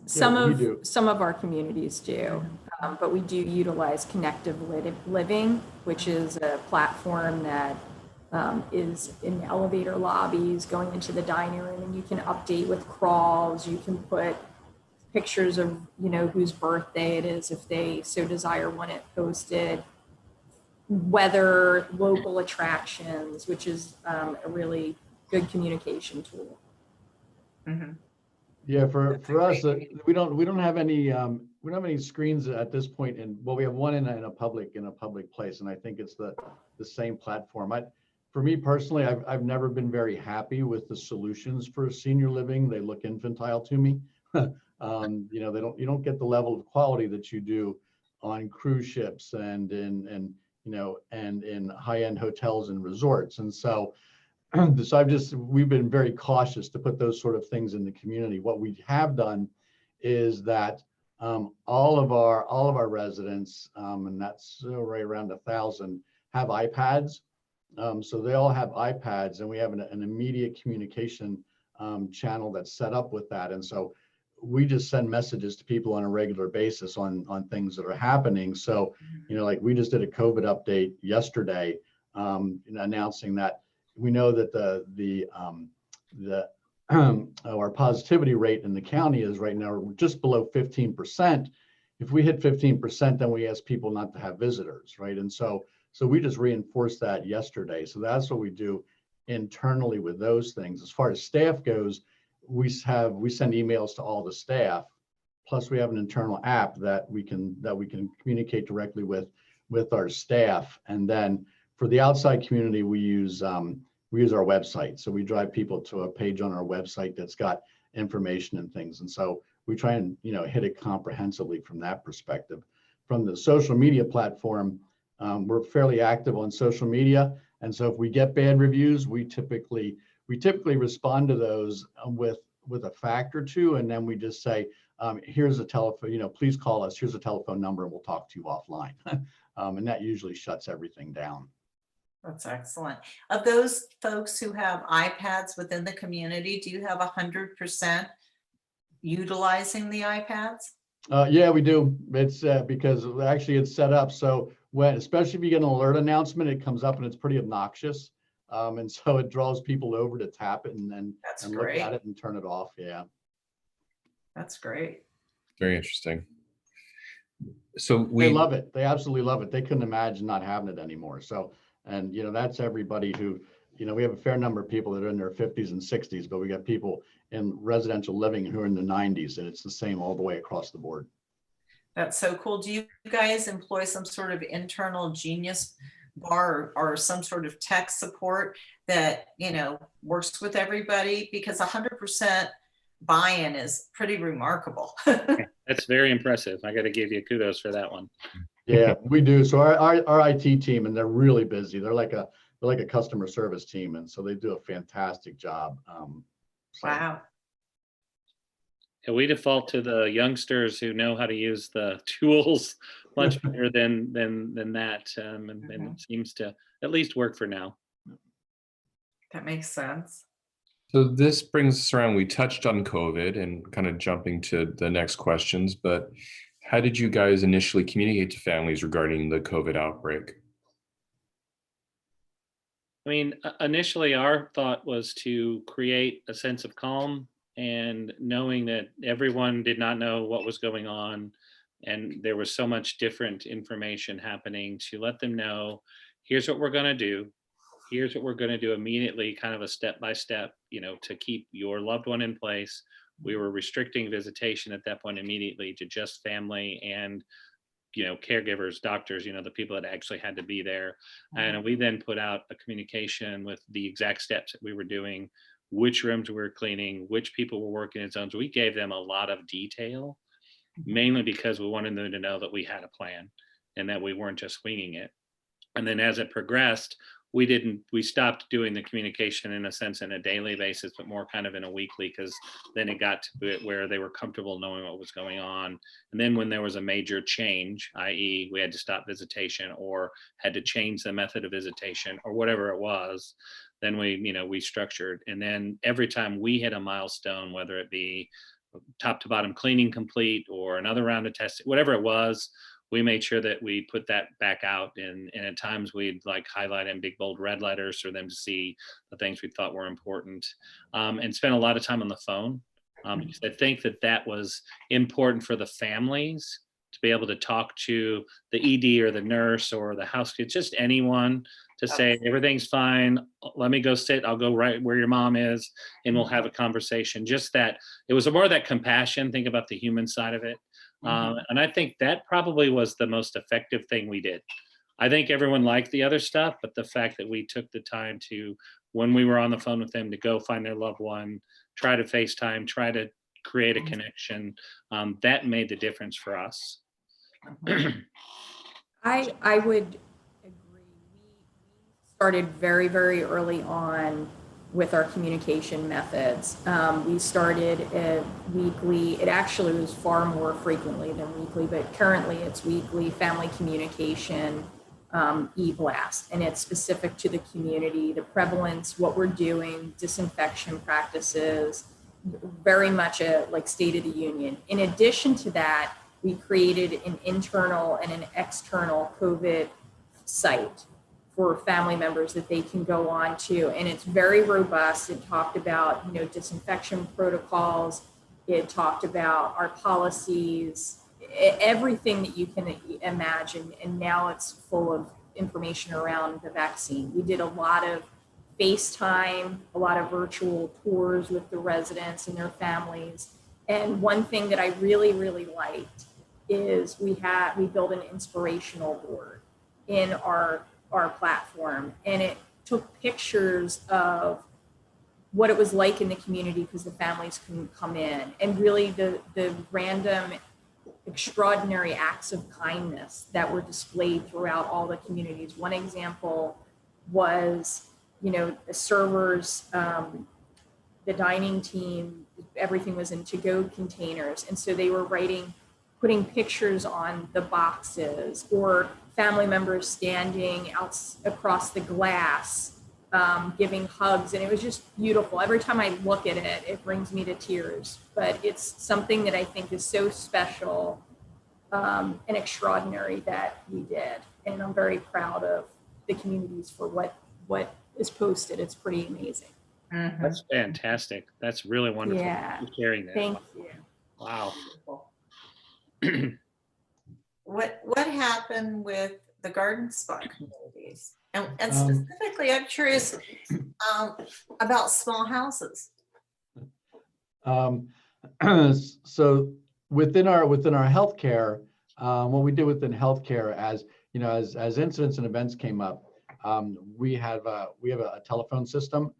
Some of our communities do, but we do utilize Connective Living, which is a platform that is in the elevator lobbies, going into the dining room, and you can update with crawls. You can put pictures of whose birthday it is if they so desire, want it posted, weather, local attractions, which is a really good communication tool. Yeah, for us, we don't have any screens at this point, and well, we have one in a public place, and I think it's the same platform. For me personally, I've never been very happy with the solutions for senior living. They look infantile to me. You don't get the level of quality that you do on cruise ships and in high-end hotels and resorts. And so we've been very cautious to put those sort of things in the community. What we have done is that all of our residents, and that's right around 1,000, have iPads. So they all have iPads, and we have an immediate communication channel that's set up with that. And so we just send messages to people on a regular basis on things that are happening. So, like we just did a COVID update yesterday, announcing that we know that our positivity rate in the county is right now just below 15%. If we hit 15%, then we ask people not to have visitors, right? And so we just reinforced that yesterday. So that's what we do internally with those things. As far as staff goes, we send emails to all the staff. Plus, we have an internal app that we can communicate directly with our staff. And then for the outside community, we use our website. So we drive people to a page on our website that's got information and things. And so we try and hit it comprehensively from that perspective. From the social media platform, we're fairly active on social media. And so if we get bad reviews, we typically respond to those with a fact or two, and then we just say, here's a telephone, please call us, here's a telephone number, and we'll talk to you offline. And that usually shuts everything down. That's excellent. Of those folks who have iPads within the community, do you have 100% utilizing the iPads? Yeah, we do. It's because actually it's set up so especially if you get an alert announcement, it comes up and it's pretty obnoxious. And so it draws people over to tap it and look at it and turn it off. Yeah. That's great. Very interesting. So they love it. They absolutely love it. They couldn't imagine not having it anymore. So, and that's everybody who, we have a fair number of people that are in their 50s and 60s, but we got people in residential living who are in the 90s, and it's the same all the way across the board. That's so cool. Do you guys employ some sort of internal genius bar or some sort of tech support that works with everybody? Because 100% buy-in is pretty remarkable. That's very impressive. I got to give you kudos for that one. Yeah, we do. So our IT team, and they're really busy. They're like a customer service team, and so they do a fantastic job. Wow. And we default to the youngsters who know how to use the tools much better than that, and it seems to at least work for now. That makes sense. So this brings us around. We touched on COVID and kind of jumping to the next questions, but how did you guys initially communicate to families regarding the COVID outbreak? I mean, initially our thought was to create a sense of calm and knowing that everyone did not know what was going on and there was so much different information happening, to let them know, here's what we're going to do. Here's what we're going to do immediately, kind of a step by step, to keep your loved one in place. We were restricting visitation at that point immediately to just family and caregivers, doctors, the people that actually had to be there. And we then put out a communication with the exact steps that we were doing, which rooms we were cleaning, which people were working in zones. We gave them a lot of detail, mainly because we wanted them to know that we had a plan and that we weren't just winging it. And then as it progressed, we stopped doing the communication in a sense in a daily basis, but more kind of in a weekly, because then it got to it where they were comfortable knowing what was going on. And then when there was a major change, i.e. we had to stop visitation or had to change the method of visitation or whatever it was, then we structured. And then every time we hit a milestone, whether it be top to bottom cleaning complete or another round of testing, whatever it was, we made sure that we put that back out, and at times we'd highlight in big bold red letters for them to see the things we thought were important, and spend a lot of time on the phone, because I think that was important for the families to be able to talk to the ED or the nurse or the housekeeper, just anyone, to say everything's fine, let me go sit, I'll go right where your mom is and we'll have a conversation. Just that it was more of that compassion, think about the human side of it. And I think that probably was the most effective thing we did. I think everyone liked the other stuff, but the fact that we took the time to, when we were on the phone with them, to go find their loved one, try to FaceTime, try to create a connection, that made the difference for us. I would agree. We started very, very early on with our communication methods. We started weekly. It actually was far more frequently than weekly, but currently it's weekly family communication e-blast, and it's specific to the community, the prevalence, what we're doing, disinfection practices, very much a State of the Union. In addition to that, we created an internal and an external COVID site for family members that they can go on to. And it's very robust. It talked about, disinfection protocols. It talked about our policies, everything that you can imagine. And now it's full of information around the vaccine. We did a lot of FaceTime, a lot of virtual tours with the residents and their families. And one thing that I really, really liked is we built an inspirational board in our platform, and it took pictures of what it was like in the community because the families couldn't come in, and really the random extraordinary acts of kindness that were displayed throughout all the communities. One example was, the servers, the dining team, everything was in to-go containers, and so they were putting pictures on the boxes, or family members standing out across the glass, giving hugs. And it was just beautiful. Every time I look at it, it brings me to tears. But it's something that I think is so special and extraordinary that we did. And I'm very proud of the communities for what is posted. It's pretty amazing. That's fantastic. That's really wonderful. Yeah. Thank you for sharing that. Thank you. Wow. What happened with the garden spot communities? And specifically, I'm curious about small houses. So within our healthcare, what we did within healthcare, as incidents and events came up, we have a telephone system.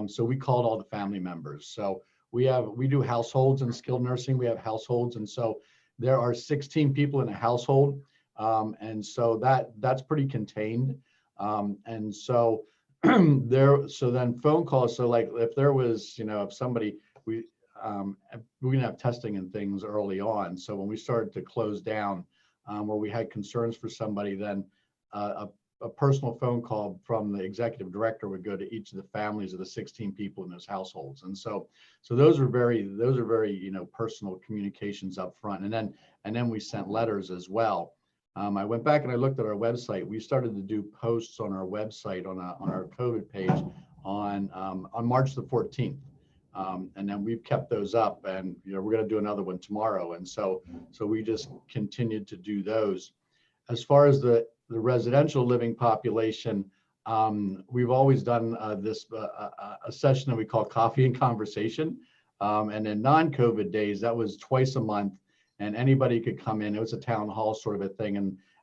So we called all the family members. So we do households in skilled nursing. We have households, and so there are 16 people in a household, and so that's pretty contained. And so so then phone calls. So if there was, if somebody, we didn't have testing and things early on. So when we started to close down, where we had concerns for somebody, then a personal phone call from the executive director would go to each of the families of the 16 people in those households. And so those are very, personal communications up front. And then we sent letters as well. I went back and I looked at our website. We started to do posts on our website on our COVID page on March the 14th. And then we've kept those up, and we're going to do another one tomorrow. And so we just continued to do those. As far as the residential living population, we've always done a session that we call Coffee and Conversation. And in non-COVID days, that was twice a month, and anybody could come in. It was a town hall sort of a thing,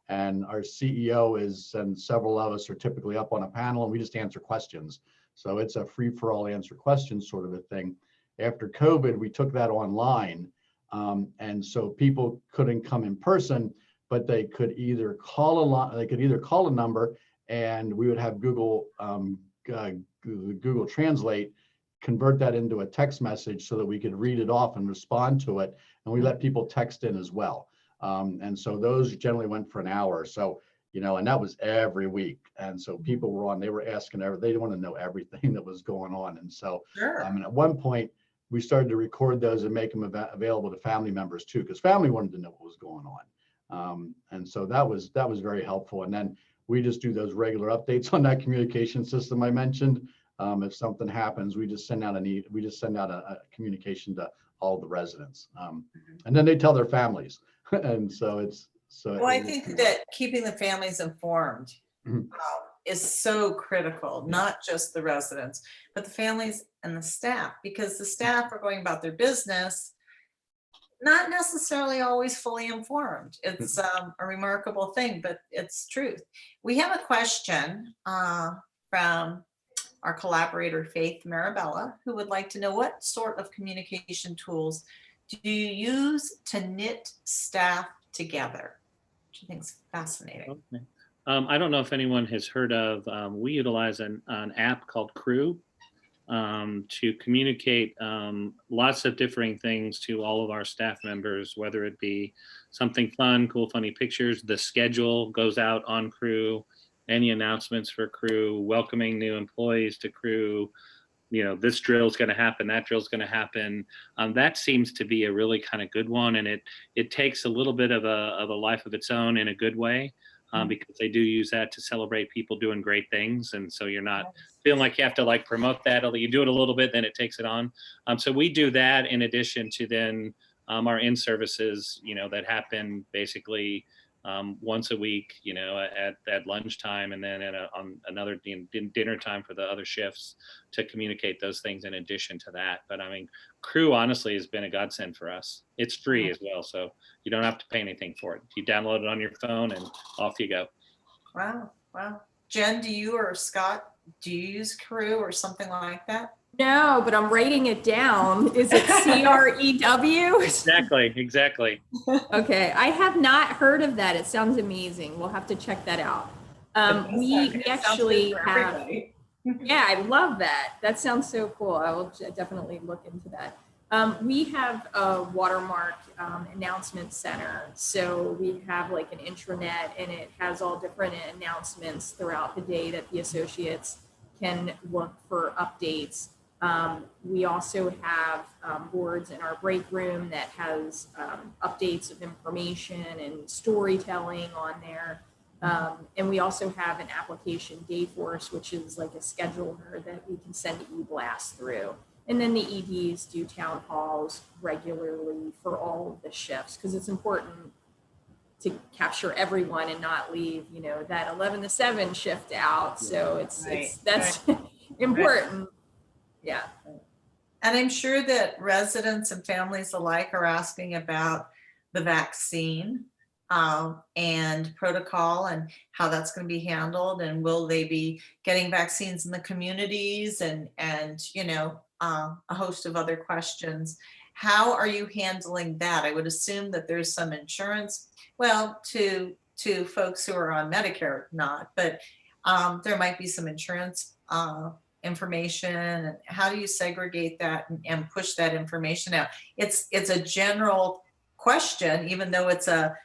and our CEO and several of us are typically up on a panel, and we just answer questions. So it's a free-for-all answer questions sort of a thing. After COVID, we took that online, and so people couldn't come in person, but they could either call a number, and we would have Google Translate convert that into a text message so that we could read it off and respond to it. And we let people text in as well. And so those generally went for an hour. So, and that was every week. And so people were on, they were asking, they want to know everything that was going on. And so, Sure. at one point, we started to record those and make them available to family members too, because family wanted to know what was going on. And so that was very helpful. And then we just do those regular updates on that communication system I mentioned. If something happens, we just send out a communication to all the residents, and then they tell their families. And so Well, I think that keeping the families informed Mhm. is so critical, not just the residents, but the families and the staff, because the staff are going about their business, not necessarily always fully informed. It's a remarkable thing, but it's truth. We have a question from our collaborator, Faith Marabella, who would like to know, what sort of communication tools do you use to knit staff together? Which I think is fascinating. Okay. I don't know if anyone has heard of, we utilize an app called Crew to communicate lots of differing things to all of our staff members, whether it be something fun, cool, funny pictures. The schedule goes out on Crew, any announcements for Crew, welcoming new employees to Crew, this drill is going to happen, that drill is going to happen. That seems to be a really kind of good one. And it takes a little bit of a life of its own in a good way, because they do use that to celebrate people doing great things. And so you're not feeling like you have to promote that, although you do it a little bit, then it takes it on. So we do that in addition to then our in-services, that happen basically once a week, at lunchtime, and then on another dinner time for the other shifts, to communicate those things in addition to that. But Crew honestly has been a godsend for us. It's free as well, so you don't have to pay anything for it. You download it on your phone and off you go. Wow. Jen, do you or Scott, do you use Crew or something like that? No, but I'm writing it down. Is it CREW? Exactly. Okay, I have not heard of that. It sounds amazing. We'll have to check that out. We actually have, yeah, I love that. That sounds so cool. I will definitely look into that. We have a Watermark announcement center. So we have an intranet, and it has all different announcements throughout the day that the associates can look for updates. We also have boards in our break room that has updates of information and storytelling on there. And we also have an application, Dayforce, which is like a scheduler that we can send e-blasts through. And then the EDs do town halls regularly for all of the shifts, because it's important to capture everyone and not leave, that 11 to 7 shift out. So that's important. Yeah. And I'm sure that residents and families alike are asking about the vaccine and protocol and how that's going to be handled, and will they be getting vaccines in the communities, and a host of other questions. How are you handling that? I would assume that there's some insurance, well, to folks who are on Medicare, not, but there might be some insurance information? And how do you segregate that and push that information out? It's a general question, even though it's a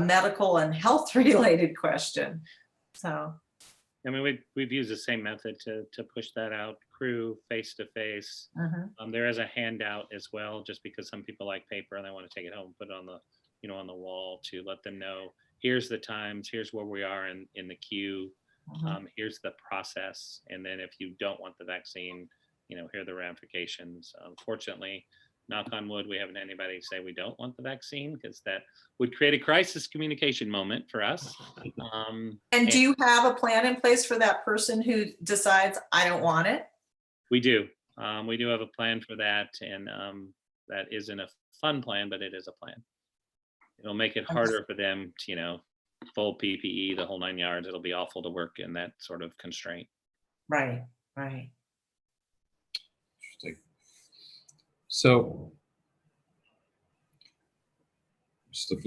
medical and health related question. So, I mean, we've used the same method to push that out, crew face to face. There is a handout as well, just because some people like paper and they want to take it home, put it on the, on the wall to let them know, here's the times, here's where we are in the queue. Here's the process. And then if you don't want the vaccine, here are the ramifications. Unfortunately, knock on wood, we haven't had anybody say we don't want the vaccine, because that would create a crisis communication moment for us. and do you have a plan in place for that person who decides, I don't want it? We do. We do have a plan for that. And that isn't a fun plan, but it is a plan. It'll make it harder for them to, full PPE, the whole 9 yards. It'll be awful to work in that sort of constraint. Right. Interesting. So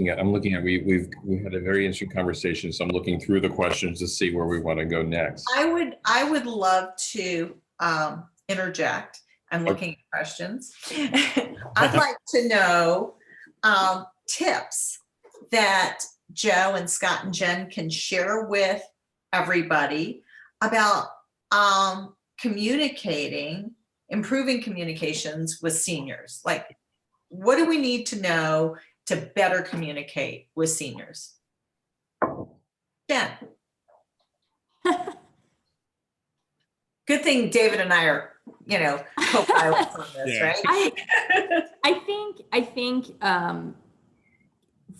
I'm looking at, we had a very interesting conversation. So I'm looking through the questions to see where we want to go next. I would love to interject. I'm looking at questions. I'd like to know tips that Joe and Scott and Jen can share with everybody about improving communications with seniors. Like, what do we need to know to better communicate with seniors? Jen. Good thing David and I are, co-pilots on this, Yeah. right? I think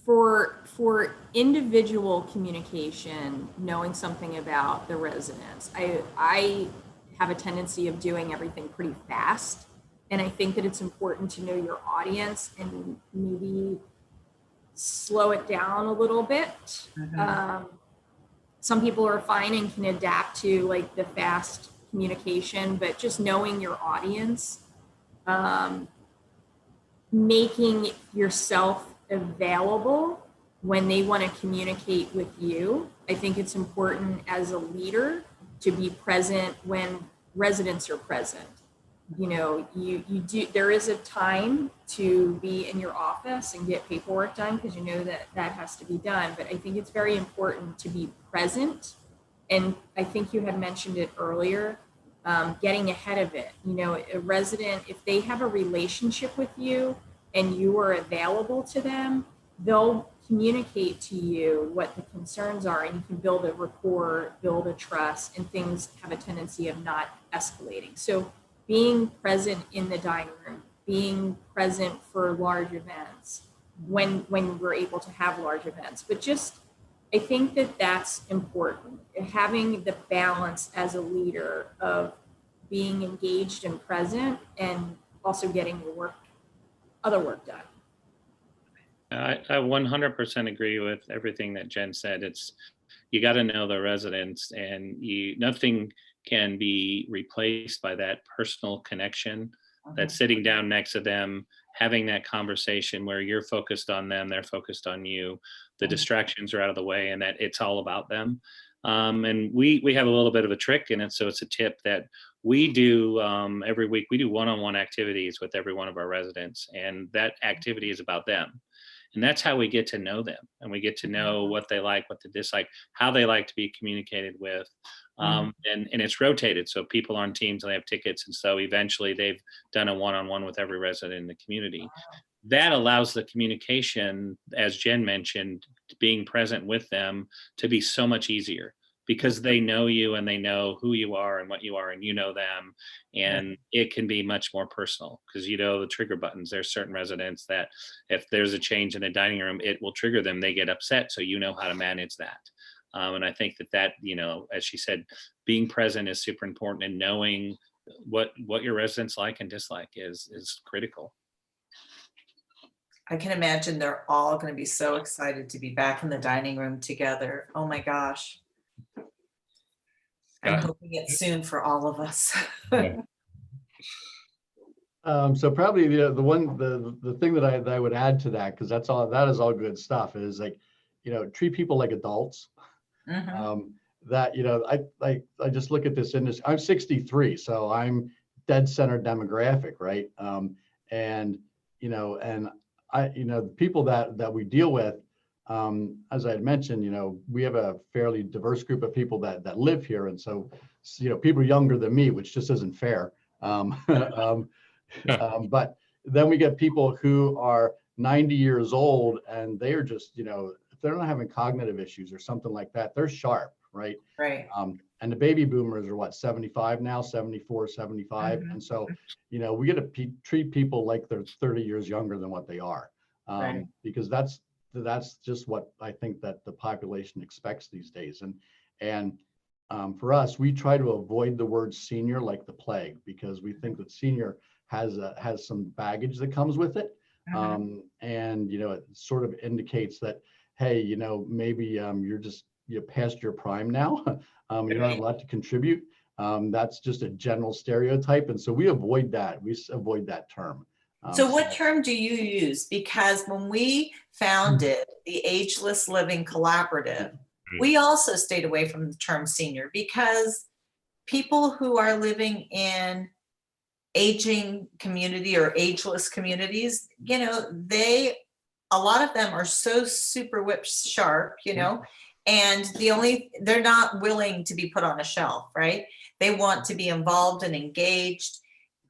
for individual communication, knowing something about the residents, I have a tendency of doing everything pretty fast. And I think that it's important to know your audience and maybe slow it down a little bit. Some people are fine and can adapt to like the fast communication, but just knowing your audience, making yourself available when they want to communicate with you. I think it's important as a leader to be present when residents are present. You do, there is a time to be in your office and get paperwork done, because that has to be done. But I think it's very important to be present. And I think you had mentioned it earlier, getting ahead of it. A resident, if they have a relationship with you and you are available to them, they'll communicate to you what the concerns are, and you can build a rapport, build a trust, and things have a tendency of not escalating. So being present in the dining room, being present for large events when we're able to have large events, but just, I think that's important. Having the balance as a leader of being engaged and present and also getting your other work done. I 100% agree with everything that Jen said. You got to know the residents, and nothing can be replaced by that personal connection, that sitting down next to them, having that conversation where you're focused on them, they're focused on you, the distractions are out of the way, and that it's all about them. And we have a little bit of a trick in it. So it's a tip that we do every week. We do one-on-one activities with every one of our residents, and that activity is about them. And that's how we get to know them, and we get to know what they like, what they dislike, how they like to be communicated with. And it's rotated. So people on teams, they have tickets. And so eventually they've done a one-on-one with every resident in the community. That allows the communication, as Jen mentioned, being present with them to be so much easier, because they know you and they know who you are and what you are, and you know them. And it can be much more personal, because the trigger buttons. There's certain residents that if there's a change in the dining room, it will trigger them. They get upset. So how to manage that. And I think that, as she said, being present is super important, and knowing what your residents like and dislike is critical. I can imagine they're all going to be so excited to be back in the dining room together. Oh my gosh. I'm hoping it's soon for all of us. So probably the thing that I would add to that, because that is all good stuff, is like, treat people like adults. that, I just look at this industry. I'm 63, so I'm dead center demographic, right? And, and the people that we deal with, as I had mentioned, we have a fairly diverse group of people that live here. And so, people younger than me, which just isn't fair. But then we get people who are 90 years old and they are just, if they're not having cognitive issues or something like that, they're sharp, right? Right. And the baby boomers are what, 75 now, 74, 75. Mhm. And so, we got to treat people like they're 30 years younger than what they are. Right. Because that's just what I think that the population expects these days. And for us, we try to avoid the word senior like the plague, because we think that senior has some baggage that comes with it. Mhm. And, it sort of indicates that, hey, maybe you're past your prime now. You don't have a lot to contribute. That's just a general stereotype. And so we avoid that. We avoid that term. So what term do you use? Because when we founded the Ageless Living Collaborative, we also stayed away from the term senior, because people who are living in aging community or ageless communities, a lot of them are so super whip sharp, and they're not willing to be put on a shelf, right? They want to be involved and engaged.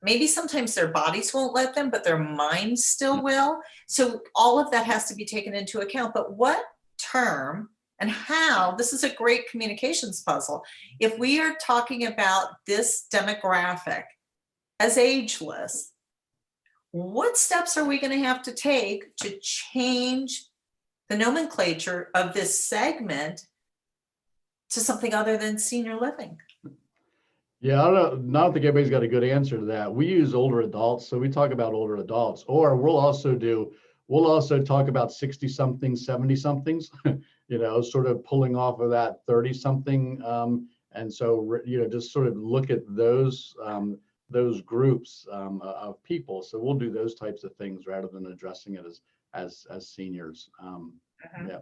Maybe sometimes their bodies won't let them, but their minds still will. So all of that has to be taken into account. But what term and how, this is a great communications puzzle. If we are talking about this demographic as ageless, what steps are we going to have to take to change the nomenclature of this segment to something other than senior living? Yeah, I don't think everybody's got a good answer to that. We use older adults, so we talk about older adults, or we'll also talk about 60 somethings, 70 somethings, sort of pulling off of that 30 something. And so, just sort of look at those groups of people. So we'll do those types of things rather than addressing it as seniors. Yeah.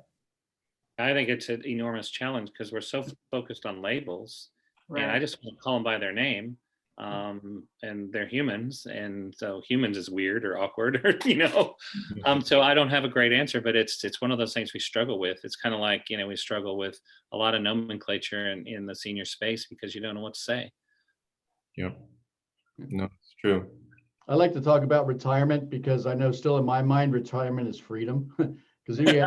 I think it's an enormous challenge because we're so focused on labels. And I just want to call them by their name. And they're humans. And so humans is weird or awkward, or, so I don't have a great answer, but it's one of those things we struggle with. It's kind of like, we struggle with a lot of nomenclature in the senior space because you don't know what to say. Yep. No, it's true. I like to talk about retirement because I know still in my mind, retirement is freedom. Because if you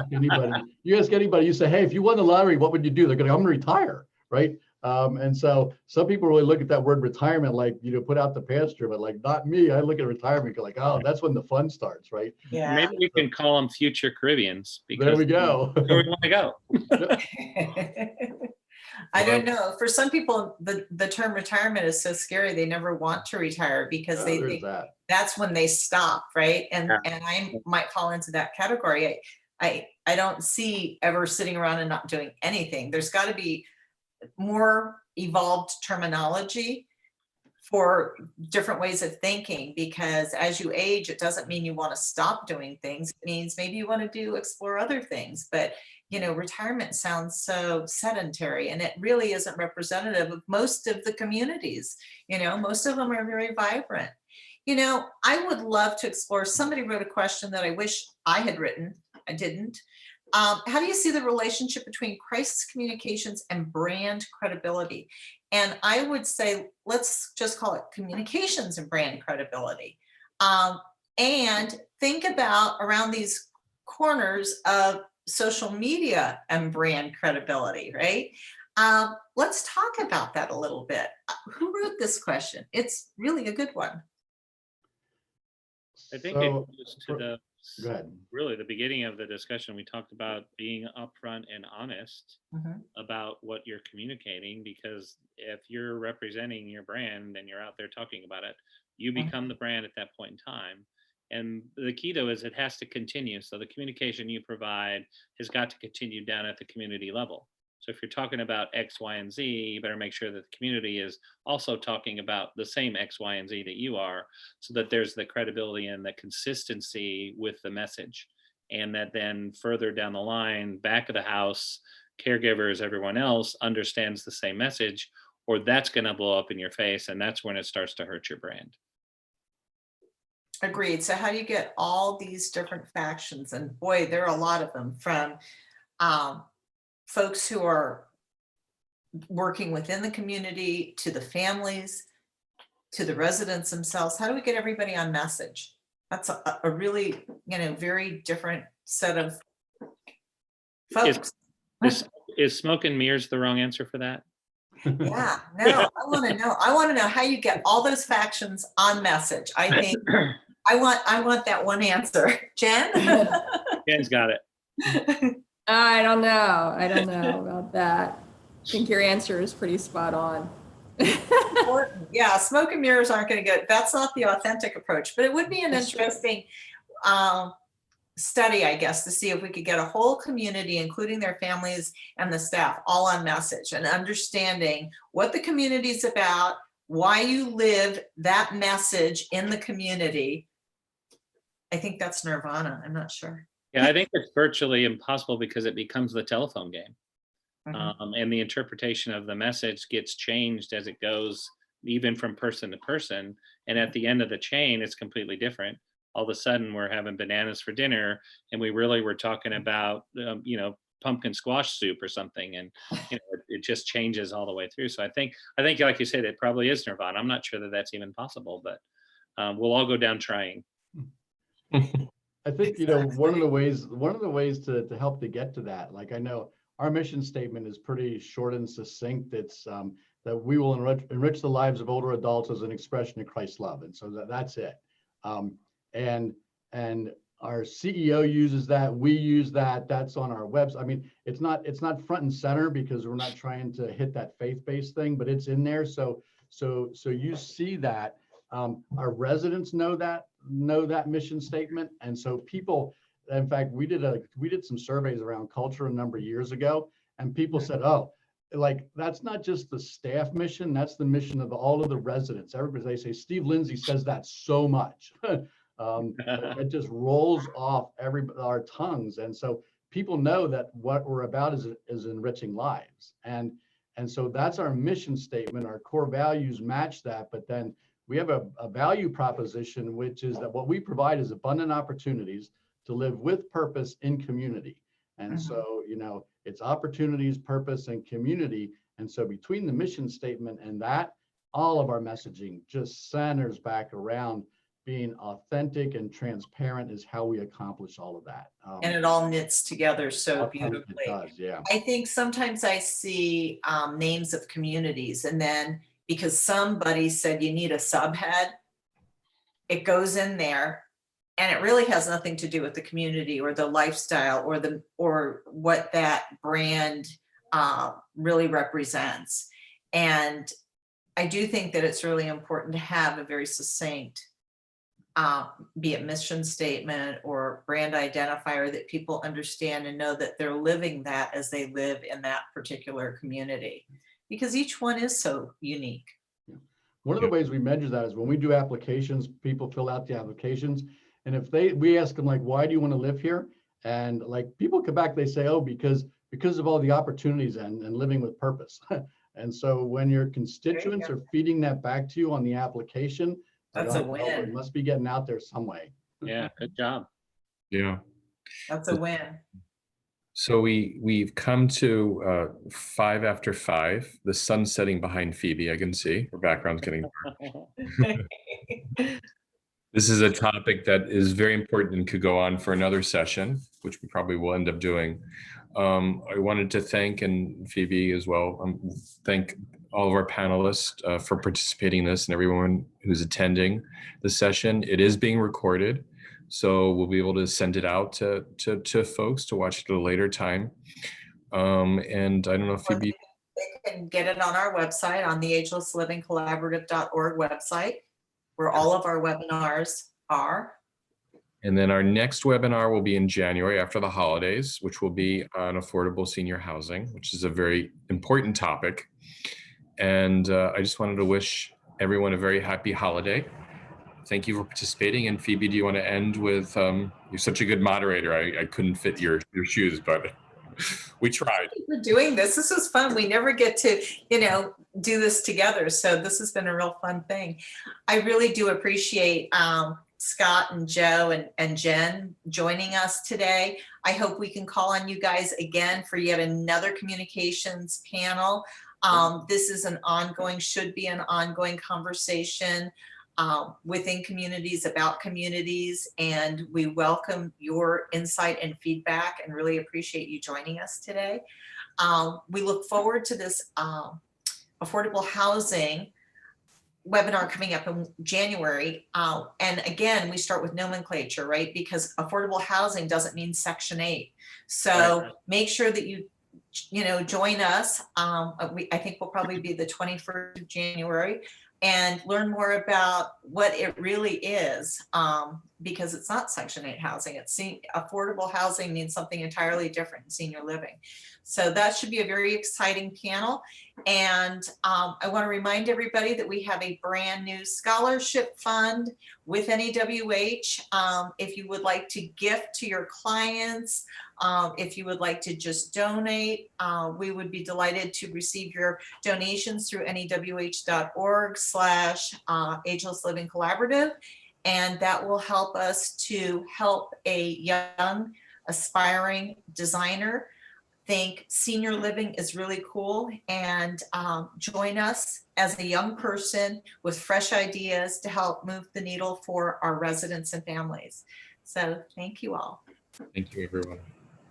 ask anybody, you say, hey, if you won the lottery, what would you do? They're going, I'm going to retire, right? And so some people really look at that word retirement like, put out the pasture, but like not me. I look at retirement like, oh, that's when the fun starts, right? Yeah. Maybe we can call them future Caribbeans. Because there we go. Where we want to go. I don't know. For some people, the term retirement is so scary. They never want to retire because they think that's when they stop, right? And I might fall into that category. I don't see ever sitting around and not doing anything. There's got to be more evolved terminology for different ways of thinking, because as you age, it doesn't mean you want to stop doing things. It means maybe you want to explore other things. But retirement sounds so sedentary, and it really isn't representative of most of the communities. Most of them are very vibrant. I would love to explore. Somebody wrote a question that I wish I had written. I didn't. How do you see the relationship between crisis communications and brand credibility? And I would say, let's just call it communications and brand credibility. And think about around these corners of social media and brand credibility, right? Let's talk about that a little bit. Who wrote this question? It's really a good one. I think it goes to go ahead. Really the beginning of the discussion. We talked about being upfront and honest about what you're communicating, because if you're representing your brand and you're out there talking about it, you become the brand at that point in time. And the key though is it has to continue. So the communication you provide has got to continue down at the community level. So if you're talking about X, Y, and Z, you better make sure that the community is also talking about the same X, Y, and Z that you are, so that there's the credibility and the consistency with the message. And that then further down the line, back of the house, caregiver as everyone else understands the same message, or that's going to blow up in your face, and that's when it starts to hurt your brand. Agreed. So how do you get all these different factions? And boy, there are a lot of them, from folks who are working within the community, to the families, to the residents themselves. How do we get everybody on message? That's a really, very different set of folks. Is smoke and mirrors the wrong answer for that? Yeah, no, I want to know how you get all those factions on message. I think I want that one answer. Jen? Jen's got it. I don't know about that. I think your answer is pretty spot on. Yeah, smoke and mirrors aren't going to get, that's not the authentic approach, but it would be an That's true. interesting study, I guess, to see if we could get a whole community, including their families and the staff, all on message and understanding what the community's about, why you live that message in the community. I think that's nirvana. I'm not sure. Yeah, I think it's virtually impossible because it becomes the telephone game. Mhm. And the interpretation of the message gets changed as it goes, even from person to person. And at the end of the chain, it's completely different. All of a sudden, we're having bananas for dinner, and we really were talking about, pumpkin squash soup or something, and it just changes all the way through. So I think, like you said, it probably is nirvana. I'm not sure that that's even possible, but we'll all go down trying. I think, one of the ways to help to get to that, like, I know our mission statement is pretty short and succinct. It's that we will enrich the lives of older adults as an expression of Christ's love. And so that's it. And our CEO uses that, we use that, that's on our website. I mean, it's not front and center because we're not trying to hit that faith-based thing, but it's in there. So you see that. Our residents know that mission statement. And so people, in fact, we did some surveys around culture a number of years ago, and people said, oh, like, that's not just the staff mission, that's the mission of all of the residents. Everybody, they say, Steve Lindsay says that so much. It just rolls off our tongues. And so people know that what we're about is enriching lives. And so that's our mission statement. Our core values match that, but then we have a value proposition, which is that what we provide is abundant opportunities to live with purpose in community. And so, it's opportunities, purpose, and community. And so between the mission statement and that, all of our messaging just centers back around being authentic and transparent is how we accomplish all of that. And it all knits together so It beautifully. does, yeah. I think sometimes I see names of communities, and then because somebody said you need a subhead, it goes in there, and it really has nothing to do with the community or the lifestyle or what that brand really represents. And I do think that it's really important to have a very succinct, be it mission statement or brand identifier, that people understand and know that they're living that as they live in that particular community, because each one is so unique. One of the ways we measure that is when we do applications, people fill out the applications. And if we ask them, like, why do you want to live here? And like, people come back, they say, oh, because of all the opportunities and living with purpose. And so when your constituents are feeding that back to you on the application, That's a win. It must be getting out there some way. Yeah, good job. Yeah. That's a win. So we've come to 5 after 5. The sun's setting behind Phoebe. I can see her background's getting dark. This is a topic that is very important and could go on for another session, which we probably will end up doing. I wanted to thank, and Phoebe as well, thank all of our panelists for participating in this, and everyone who's attending the session. It is being recorded, so we'll be able to send it out to folks to watch at a later time. And I don't know if Phoebe. They can get it on our website, on the agelesslivingcollaborative.org website, where all of our webinars are. And then our next webinar will be in January after the holidays, which will be on affordable senior housing, which is a very important topic. And I just wanted to wish everyone a very happy holiday. Thank you for participating. And Phoebe, do you want to end with, you're such a good moderator. I couldn't fit your shoes, but We tried. For doing this. This was fun. We never get to, do this together. So this has been a real fun thing. I really do appreciate Scott and Joe and Jen joining us today. I hope we can call on you guys again for yet another communications panel. This is should be an ongoing conversation within communities, about communities, and we welcome your insight and feedback and really appreciate you joining us today. We look forward to this affordable housing webinar coming up in January. And again, we start with nomenclature, right? Because affordable housing doesn't mean Section 8. So Right. make sure that you join us. I think we'll probably be the 21st of January, and learn more about what it really is, because it's not Section 8 housing. Affordable housing means something entirely different in senior living. So that should be a very exciting panel. And I want to remind everybody that we have a brand new scholarship fund with NAWH. If you would like to gift to your clients, if you would like to just donate, we would be delighted to receive your donations through nawh.org/Ageless Living Collaborative. And that will help us to help a young aspiring designer think senior living is really cool, and join us as a young person with fresh ideas to help move the needle for our residents and families. So thank you all. Thank you, everyone.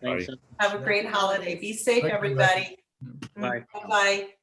Thanks. Bye. Have a great holiday. Be safe, Thank you, everybody. Bye. Bye.